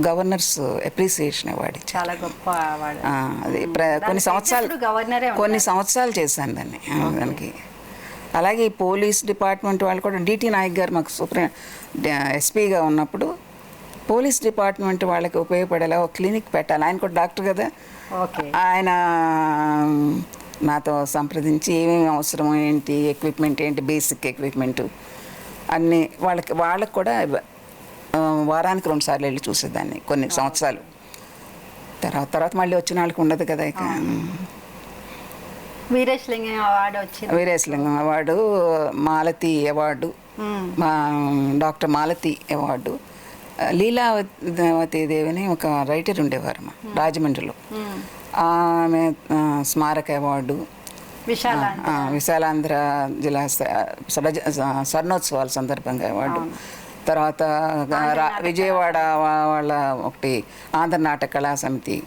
గవర్నర్స్ అప్రిసియేషన్ అవార్డు ఇచ్చారు. చాలా గొప్ప అవార్డు అది. కొన్ని సంవత్సరాలు చేశాను దానికి. అలాగే పోలీస్ డిపార్ట్మెంట్ వాళ్ళు కూడా, డిటి నాయక్ గారు మాకు ఎస్పీగా ఉన్నప్పుడు పోలీస్ డిపార్ట్మెంట్ వాళ్ళకి ఉపయోగపడేలా ఒక క్లినిక్ పెట్టాలి. ఆయన కూడా డాక్టర్ కదా. ఆయన నాతో సంప్రదించి ఏమేమి అవసరం ఏంటి, ఎక్విప్మెంట్ ఏంటి, బేసిక్ ఎక్విప్మెంట్ అన్నీ వాళ్ళకి కూడా వారానికి 2 సార్లు వెళ్ళి చూసేదాన్ని కొన్ని సంవత్సరాలు. తర్వాత మళ్ళీ వచ్చిన వాళ్ళకి ఉండదు కదా. ఇక వీరేశలింగం అవార్డు వచ్చింది. Veeresalingam award, Malathi award, doctor Malathi award. Leelavathi దేవిని ఒక రైటర్ ఉండేవారు రాజమండ్రిలో, ఆమె స్మారక అవార్డు, విశాలాంధ్ర జిల్లా స్వర్ణోత్సవాల సందర్భంగా అవార్డు. తర్వాత విజయవాడ వాళ్ళ ఒకటి ఆంధ్ర నాటక కళా సమితి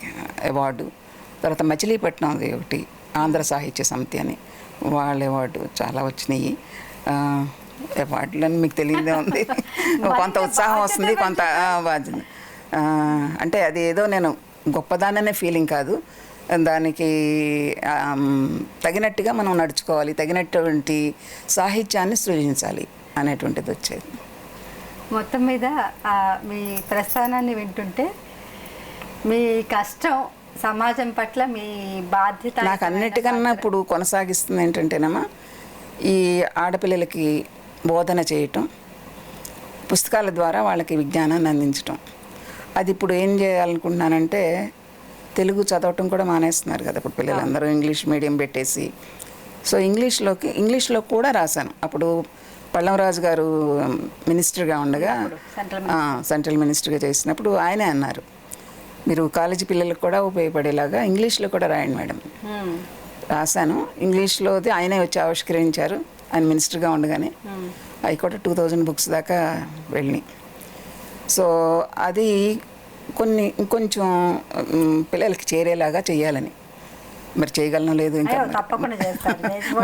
అవార్డు. తర్వాత మచిలీపట్నంది ఒకటి ఆంధ్ర సాహిత్య సమితి అని వాళ్ళ అవార్డు చాలా వచ్చినాయి. అవార్డులని మీకు తెలియదే ఉంది, కొంత ఉత్సాహం వస్తుంది, కొంత బాధ్యత. అంటే అది ఏదో నేను గొప్పదాననే ఫీలింగ్ కాదు, దానికి తగినట్టుగా మనం నడుచుకోవాలి, తగినటువంటి సాహిత్యాన్ని సృజించాలి అనేటువంటిది వచ్చేది. మొత్తం మీద మీ ప్రస్థానాన్ని వింటుంటే మీ కష్టం, సమాజం పట్ల మీ బాధ్యత నాకు అన్నిటికన్నా ఇప్పుడు కొనసాగిస్తుంది ఏంటంటేనమ్మా, ఈ ఆడపిల్లలకి బోధన చేయటం, పుస్తకాల ద్వారా వాళ్ళకి విజ్ఞానాన్ని అందించటం. అది ఇప్పుడు ఏం చేయాలనుకుంటున్నానంటే, తెలుగు చదవటం కూడా మానేస్తున్నారు కదా ఇప్పుడు పిల్లలందరూ, ఇంగ్లీష్ మీడియం పెట్టేసి. సో ఇంగ్లీష్లో కూడా రాశాను. అప్పుడు పళ్ళంరాజు గారు మినిస్టర్గా ఉండగా, సెంట్రల్ మినిస్టర్గా చేసినప్పుడు ఆయనే అన్నారు, మీరు కాలేజీ పిల్లలకు కూడా ఉపయోగపడేలాగా ఇంగ్లీష్లో కూడా రాయండి మేడం. రాశాను ఇంగ్లీష్లో, ఆయనే వచ్చి ఆవిష్కరించారు ఆయన మినిస్టర్గా ఉండగానే. అవి కూడా 2000 బుక్స్ దాకా వెళ్ళినాయి. సో అది ఇంకొంచెం పిల్లలకి చేరేలాగా చేయాలని, మరి చేయగలను లేదు ఇంకా,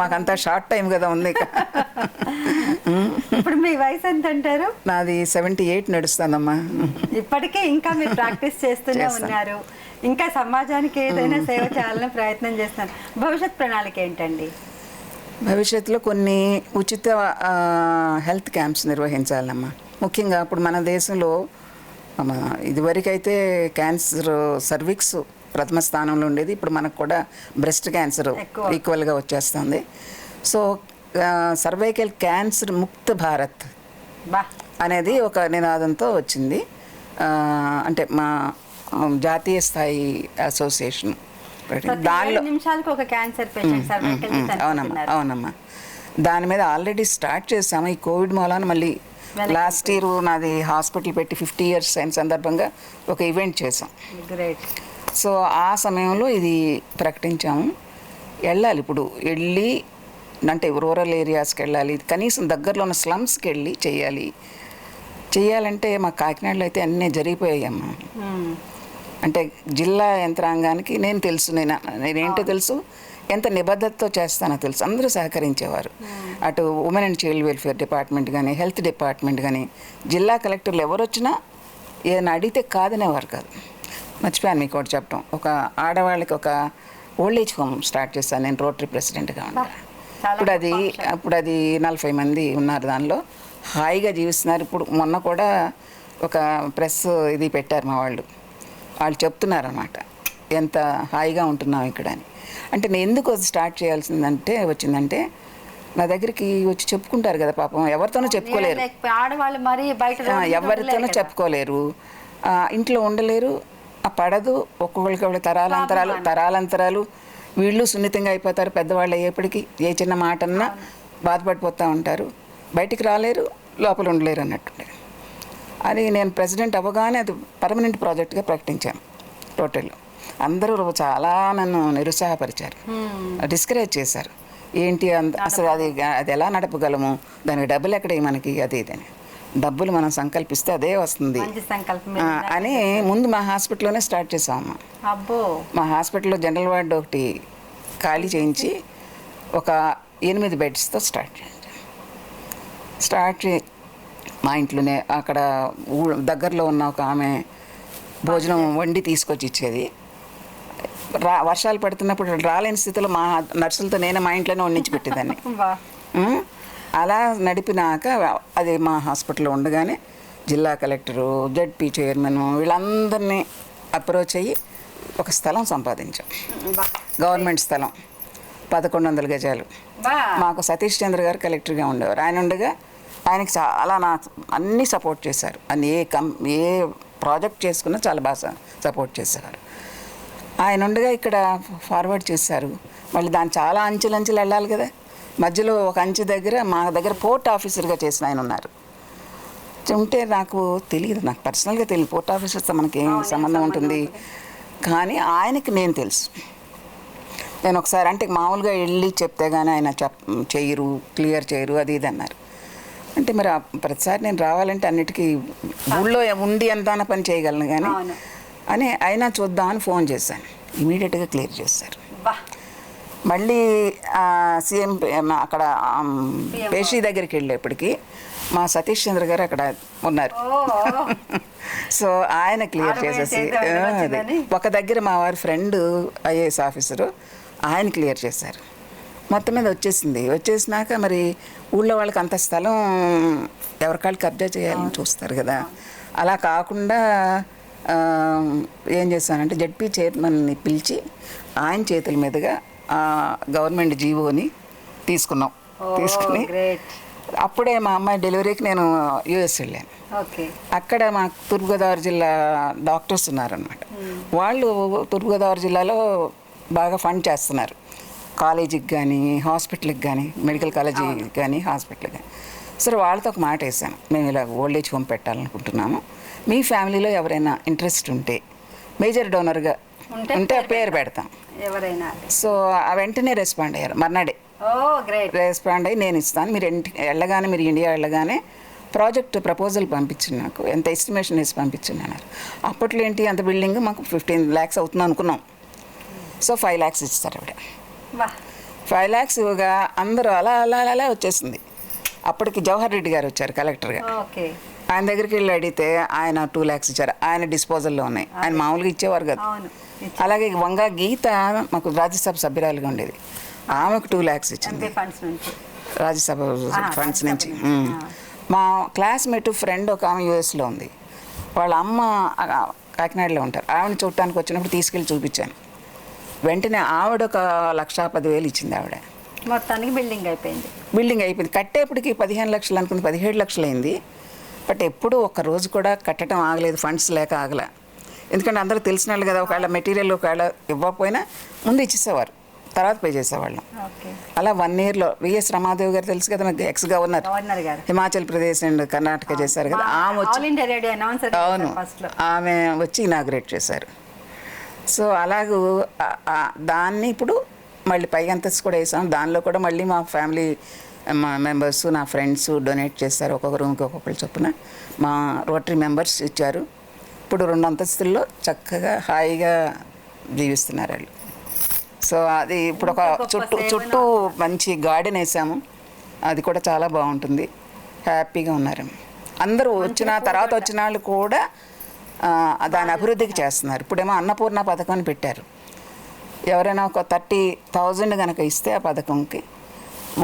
మాకంతా షార్ట్ టైం కదా ఉంది. ఇప్పుడు మీ వయసు ఎంత అంటారు? నాది 78 నడుస్తుందమ్మా. ఇప్పటికే ఇంకా మీరు ప్రాక్టీస్ చేస్తూనే ఉన్నారు, ఇంకా సమాజానికి ఏదైనా సేవ చేయాలని ప్రయత్నం చేస్తున్నారు. భవిష్యత్ ప్రణాళిక ఏంటండి? భవిష్యత్తులో కొన్ని ఉచిత హెల్త్ క్యాంప్స్ నిర్వహించాలమ్మా. ముఖ్యంగా ఇప్పుడు మన దేశంలో ఇదివరకైతే క్యాన్సర్, సర్విక్స్ ప్రథమ స్థానంలో ఉండేది, ఇప్పుడు మనకు కూడా బ్రెస్ట్ క్యాన్సర్ ఈక్వల్గా వచ్చేస్తుంది. సో సర్వైకల్ క్యాన్సర్ ముక్త భారత్ అనేది ఒక నినాదంతో వచ్చింది. అంటే మా జాతీయ స్థాయి అసోసియేషన్ దానిలో, అవునమ్మా దాని మీద ఆల్రెడీ స్టార్ట్ చేసాము. ఈ కోవిడ్ మూలాన మళ్ళీ లాస్ట్ ఇయర్ నాది హాస్పిటల్ పెట్టి 50 years అయిన సందర్భంగా ఒక ఈవెంట్ చేసాం. గ్రేట్. సో ఆ సమయంలో ఇది ప్రకటించాము. వెళ్ళాలి ఇప్పుడు వెళ్ళి అంటే రూరల్ ఏరియాస్కి వెళ్ళాలి, కనీసం దగ్గరలో ఉన్న స్లమ్స్కి వెళ్ళి చేయాలంటే మా కాకినాడలో అయితే అన్నీ జరిగిపోయాయమ్మా. అంటే జిల్లా యంత్రాంగానికి నేనేంటో తెలుసు, ఎంత నిబద్ధతతో చేస్తానో తెలుసు. అందరూ సహకరించేవారు. అటు women and child welfare department కానీ, హెల్త్ డిపార్ట్మెంట్ కానీ, జిల్లా కలెక్టర్లు ఎవరు వచ్చినా ఏదైనా అడిగితే కాదనేవారు కాదు. మర్చిపోయాను మీకు ఒకటి చెప్పడం. ఒక ఆడవాళ్ళకి ఒక ఓల్డ్ ఏజ్ హోమ్ స్టార్ట్ చేశాను నేను, రోటరీ ప్రెసిడెంట్గా ఉన్నాను. ఇప్పుడు అది 40 మంది ఉన్నారు, దానిలో హాయిగా జీవిస్తున్నారు. ఇప్పుడు మొన్న కూడా ఒక ప్రెస్ ఇది పెట్టారు మా వాళ్ళు చెప్తున్నారు అన్నమాట, ఎంత హాయిగా ఉంటున్నాం ఇక్కడ అని. అంటే నేను ఎందుకు స్టార్ట్ వచ్చిందంటే నా దగ్గరికి వచ్చి చెప్పుకుంటారు కదా పాపం, ఎవరితోనూ చెప్పుకోలేరు, ఆడవాళ్ళు మరి బయట ఎవరితోనూ చెప్పుకోలేరు, ఇంట్లో ఉండలేరు, పడదు, ఒక్కొక్కరికి తరాలంతరాలు వీళ్ళు సున్నితంగా అయిపోతారు. పెద్దవాళ్ళు అయ్యేప్పటికీ ఏ చిన్న మాట అన్నా బాధపడిపోతూ ఉంటారు, బయటికి రాలేరు, లోపల ఉండలేరు అన్నట్టుండే. అది నేను ప్రెసిడెంట్ అవ్వగానే అది పర్మనెంట్ ప్రాజెక్ట్గా ప్రకటించాను టోటల్లో. అందరూ చాలా నన్ను నిరుత్సాహపరిచారు, డిస్కరేజ్ చేశారు. ఏంటి అసలు అది ఎలా నడపగలము, దానికి డబ్బులు ఎక్కడ మనకి, అది ఇదని. డబ్బులు మనం సంకల్పిస్తే అదే వస్తుంది అని ముందు మా హాస్పిటల్లోనే స్టార్ట్ చేసామమ్మా. మా హాస్పిటల్లో జనరల్ వార్డు ఒకటి ఖాళీ చేయించి ఒక 8 బెడ్స్తో స్టార్ట్ మా ఇంట్లోనే అక్కడ దగ్గరలో ఉన్న ఒక ఆమె భోజనం వండి తీసుకొచ్చి ఇచ్చేది. వర్షాలు పడుతున్నప్పుడు రాలేని స్థితిలో మా నర్సులతో నేనే మా ఇంట్లోనే వండించి పెట్టేదాన్ని. అలా నడిపినాక అది మా హాస్పిటల్లో ఉండగానే జిల్లా కలెక్టరు, జడ్పీ చైర్మన్ వీళ్ళందరినీ అప్రోచ్ అయ్యి ఒక స్థలం సంపాదించాం, గవర్నమెంట్ స్థలం 1100 గజాలు. మాకు సతీష్ చంద్ర గారు కలెక్టర్గా ఉండేవారు. ఆయన ఉండగా ఆయనకి చాలా అన్నీ సపోర్ట్ చేశారు. అన్ని ఏ ప్రాజెక్ట్ చేసుకున్నా చాలా బాగా సపోర్ట్ చేసేవారు. ఆయన ఉండగా ఇక్కడ ఫార్వర్డ్ చేశారు. మళ్ళీ దాన్ని చాలా అంచెలంచెలు వెళ్ళాలి కదా, మధ్యలో ఒక అంచె దగ్గర మా దగ్గర పోర్ట్ ఆఫీసర్గా చేసిన ఆయన ఉన్నారు. ఉంటే నాకు తెలియదు, నాకు పర్సనల్గా తెలియదు పోర్ట్ ఆఫీసర్తో మనకి ఏం సంబంధం ఉంటుంది, కానీ ఆయనకి నేను తెలుసు. నేను ఒకసారి అంటే మామూలుగా వెళ్ళి చెప్తే కానీ ఆయన క్లియర్ చేయరు అది ఇది అన్నారు. అంటే మరి ప్రతిసారి నేను రావాలంటే అన్నిటికీ ఊళ్ళో ఉండి ఎంత పని చేయగలను కానీ అని అయినా చూద్దామని ఫోన్ చేశాను. ఇమీడియట్గా క్లియర్ చేశారు. మళ్ళీ సీఎం అక్కడ పేషీ దగ్గరికి వెళ్ళేప్పటికి మా సతీష్ చంద్ర గారు అక్కడ ఉన్నారు. సో ఆయన క్లియర్ చేసేసి ఒక దగ్గర మా వారి ఫ్రెండ్ ఐఏఎస్ ఆఫీసరు ఆయన క్లియర్ చేశారు. మొత్తం మీద వచ్చేసినాక మరి ఊళ్ళో వాళ్ళకి అంత స్థలం ఎవరికాళ్ళు కబ్జా చేయాలని చూస్తారు కదా, అలా కాకుండా ఏం చేశానంటే జడ్పీ చైర్మన్ని పిలిచి ఆయన చేతుల మీదుగా గవర్నమెంట్ జీవోని తీసుకుని అప్పుడే మా అమ్మాయి డెలివరీకి నేను యూఎస్ వెళ్ళాను. అక్కడ మా తూర్పుగోదావరి జిల్లా డాక్టర్స్ ఉన్నారనమాట. వాళ్ళు తూర్పుగోదావరి జిల్లాలో బాగా ఫండ్ చేస్తున్నారు, కాలేజీకి కానీ హాస్పిటల్కి కానీ, మెడికల్ కాలేజీకి కానీ హాస్పిటల్కి కానీ. సరే వాళ్ళతో ఒక మాట వేసాను, మేము ఇలా ఓల్డ్ ఏజ్ హోమ్ పెట్టాలనుకుంటున్నాము, మీ ఫ్యామిలీలో ఎవరైనా ఇంట్రెస్ట్ ఉంటే మేజర్ డోనర్గా ఉంటే పేరు పెడతాం ఎవరైనా. సో వెంటనే రెస్పాండ్ అయ్యారు. మర్నాడే రెస్పాండ్ అయ్యి నేను ఇస్తాను, మీరు వెళ్ళగానే మీరు ఇండియా వెళ్ళగానే ప్రాజెక్ట్ ప్రపోజల్ పంపించింది, నాకు ఎంత ఎస్టిమేషన్ వేసి పంపించింది అన్నారు. అప్పట్లో ఏంటి అంత బిల్డింగ్ మాకు 15 lakhs అవుతుంది అనుకున్నాం. సో 5 lakhs ఇస్తారు ఆవిడ. 5 lakhs ఇవ్వగా అందరూ అలా వచ్చేసింది. అప్పటికి జవహర్ రెడ్డి గారు వచ్చారు కలెక్టర్గా. ఆయన దగ్గరికి వెళ్ళి అడిగితే ఆయన 2 lakhs ఇచ్చారు. ఆయన డిస్పోజల్లో ఉన్నాయి, ఆయన మామూలుగా ఇచ్చేవారు కదా. అలాగే వంగా గీత మాకు రాజ్యసభ సభ్యురాలుగా ఉండేది, ఆమెకు 2 lakhs ఇచ్చింది రాజ్యసభ ఫండ్స్ నుంచి. మా క్లాస్మేట్ ఫ్రెండ్ ఒక ఆమె యూఎస్లో ఉంది, వాళ్ళ అమ్మ కాకినాడలో ఉంటారు. ఆవిడని చూడటానికి వచ్చినప్పుడు తీసుకెళ్ళి చూపించాను. వెంటనే ఆవిడ ఒక 1,10,000 ఇచ్చింది. ఆవిడ మొత్తానికి బిల్డింగ్ అయిపోయింది. కట్టేప్పటికి 15 లక్షలు అనుకుంది, 17 లక్షలు అయింది. బట్ ఎప్పుడూ ఒక్కరోజు కూడా కట్టడం ఆగలేదు, ఫండ్స్ లేక ఆగలే. ఎందుకంటే అందరూ తెలిసిన వాళ్ళు కదా, ఒకవేళ మెటీరియల్ ఒకవేళ ఇవ్వకపోయినా ముందు ఇచ్చేసేవారు, తర్వాత పే చేసేవాళ్ళం. ఓకే. అలా 1 yearలో విఎస్ రమాదేవి గారు తెలుసు కదా, మీకు ఎక్స్ గవర్నర్ గవర్నర్ గారు హిమాచల్ ప్రదేశ్ అండ్ కర్ణాటక చేశారు కదా, ఆమె వచ్చి ఆల్ ఇండియా రేడియో అనౌన్సర్ అవును ఫస్ట్ లో. ఆమె వచ్చి ఇనాగ్రేట్ చేశారు. సో అలాగూ దాన్ని ఇప్పుడు మళ్ళీ పై అంతస్తు కూడా వేసాం. దానిలో కూడా మళ్ళీ మా ఫ్యామిలీ మా మెంబర్స్, నా ఫ్రెండ్స్ డొనేట్ చేస్తారు. ఒక్కొక్క రూమ్కి ఒక్కొక్కరు చొప్పున మా రోటరీ మెంబర్స్ ఇచ్చారు. ఇప్పుడు 2 అంతస్తుల్లో చక్కగా హాయిగా జీవిస్తున్నారు వాళ్ళు. సో అది ఇప్పుడు ఒక చుట్టూ మంచి గార్డెన్ వేసాము, అది కూడా చాలా బాగుంటుంది. హ్యాపీగా ఉన్నారు అందరూ. తర్వాత వచ్చిన వాళ్ళు కూడా దాని అభివృద్ధికి చేస్తున్నారు. ఇప్పుడేమో అన్నపూర్ణ పథకం అని పెట్టారు. ఎవరైనా ఒక 30,000 కనుక ఇస్తే ఆ పథకంకి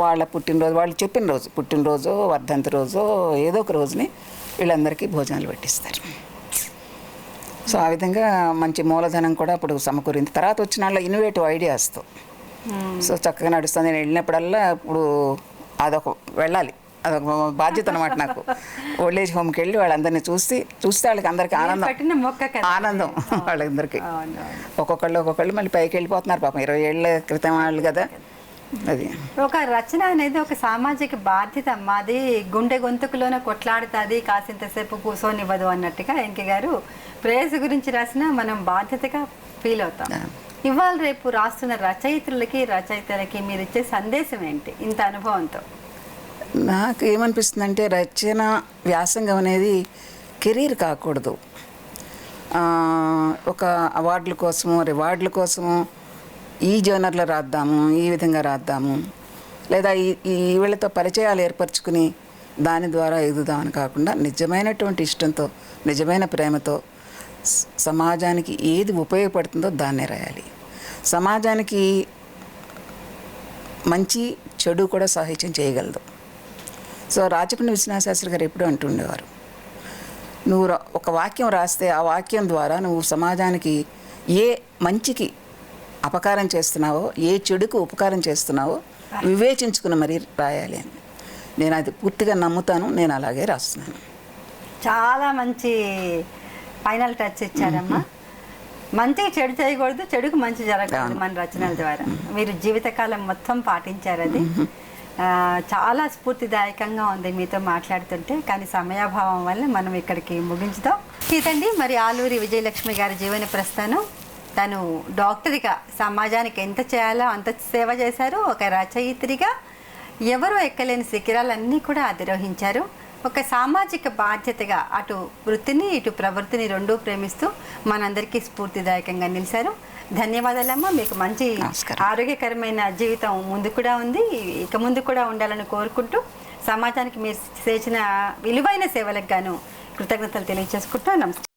వాళ్ళ పుట్టినరోజు, వాళ్ళు చెప్పిన రోజు, పుట్టినరోజు, వర్ధంతి రోజు, ఏదో ఒక రోజుని వీళ్ళందరికీ భోజనాలు పెట్టిస్తారు. సో ఆ విధంగా మంచి మూలధనం కూడా ఇప్పుడు సమకూరింది. తర్వాత వచ్చిన వాళ్ళ ఇన్నోవేటివ్ ఐడియాస్తో సో చక్కగా నడుస్తుంది. నేను వెళ్ళినప్పుడల్లా ఇప్పుడు అదొక వెళ్ళాలి, అదొక బాధ్యత అనమాట నాకు. ఓల్డేజ్ హోమ్కి వెళ్ళి వాళ్ళందరినీ చూస్తే వాళ్ళకి అందరికీ ఆనందం వాళ్ళందరికీ. ఒక్కొక్కళ్ళు మళ్ళీ పైకి వెళ్ళిపోతున్నారు పాపం. 20 ఏళ్ళ క్రితం వాళ్ళు కదా. అది ఒక రచన అనేది ఒక సామాజిక బాధ్యత. మాది గుండె గొంతుకులోనే కొట్లాడుతుంది, కాసింతసేపు కూర్చొనివ్వదు అన్నట్టుగా వెంకయ్య గారు ప్రేయస్ గురించి రాసిన మనం బాధ్యతగా ఫీల్ అవుతాం. ఇవాళ రేపు రాస్తున్న రచయితలకి మీరు ఇచ్చే సందేశం ఏంటి ఇంత అనుభవంతో? నాకు ఏమనిపిస్తుంది అంటే, రచన వ్యాసంగం అనేది కెరీర్ కాకూడదు. ఒక అవార్డుల కోసము, రివార్డుల కోసము ఈ జర్నల్లో రాద్దాము, ఈ విధంగా రాద్దాము, లేదా ఈ వీళ్ళతో పరిచయాలు ఏర్పరచుకుని దాని ద్వారా ఎదుగుదామని కాకుండా నిజమైనటువంటి ఇష్టంతో, నిజమైన ప్రేమతో సమాజానికి ఏది ఉపయోగపడుతుందో దాన్నే రాయాలి. సమాజానికి మంచి చెడు కూడా సాహిత్యం చేయగలదు. సో రాచపల్లి విశ్వనాథ శాస్త్రి గారు ఎప్పుడూ అంటుండేవారు, నువ్వు ఒక వాక్యం రాస్తే ఆ వాక్యం ద్వారా నువ్వు సమాజానికి ఏ మంచికి అపకారం చేస్తున్నావో, ఏ చెడుకు ఉపకారం చేస్తున్నావో వివేచించుకుని మరీ రాయాలి అని నేను అది పూర్తిగా నమ్ముతాను. నేను అలాగే రాస్తున్నాను. చాలా మంచి ఫైనల్ టచ్ ఇచ్చారమ్మా. మంచికి చెడు చేయకూడదు, చెడుకు మంచి జరగకూడదు మన రచనల ద్వారా. మీరు జీవితకాలం మొత్తం పాటించారు అది. చాలా స్ఫూర్తిదాయకంగా ఉంది మీతో మాట్లాడుతుంటే. కానీ సమయాభావం వల్ల మనం ఇక్కడికి ముగించుతాం. ఇదండి మరి ఆలూరి విజయలక్ష్మి గారి జీవన ప్రస్థానం. తను డాక్టర్గా సమాజానికి ఎంత చేయాలో అంత సేవ చేశారు. ఒక రచయిత్రిగా ఎవరు ఎక్కలేని శిఖరాలన్నీ కూడా అధిరోహించారు. ఒక సామాజిక బాధ్యతగా అటు వృత్తిని ఇటు ప్రవృత్తిని రెండూ ప్రేమిస్తూ మనందరికీ స్ఫూర్తిదాయకంగా నిలిచారు. ధన్యవాదాలమ్మా. మీకు మంచి ఆరోగ్యకరమైన జీవితం ముందు కూడా ఉంది, ఇక ముందు కూడా ఉండాలని కోరుకుంటూ సమాజానికి మీరు చేసిన విలువైన సేవలకు గాను కృతజ్ఞతలు తెలియజేసుకుంటూ నమస్కారం.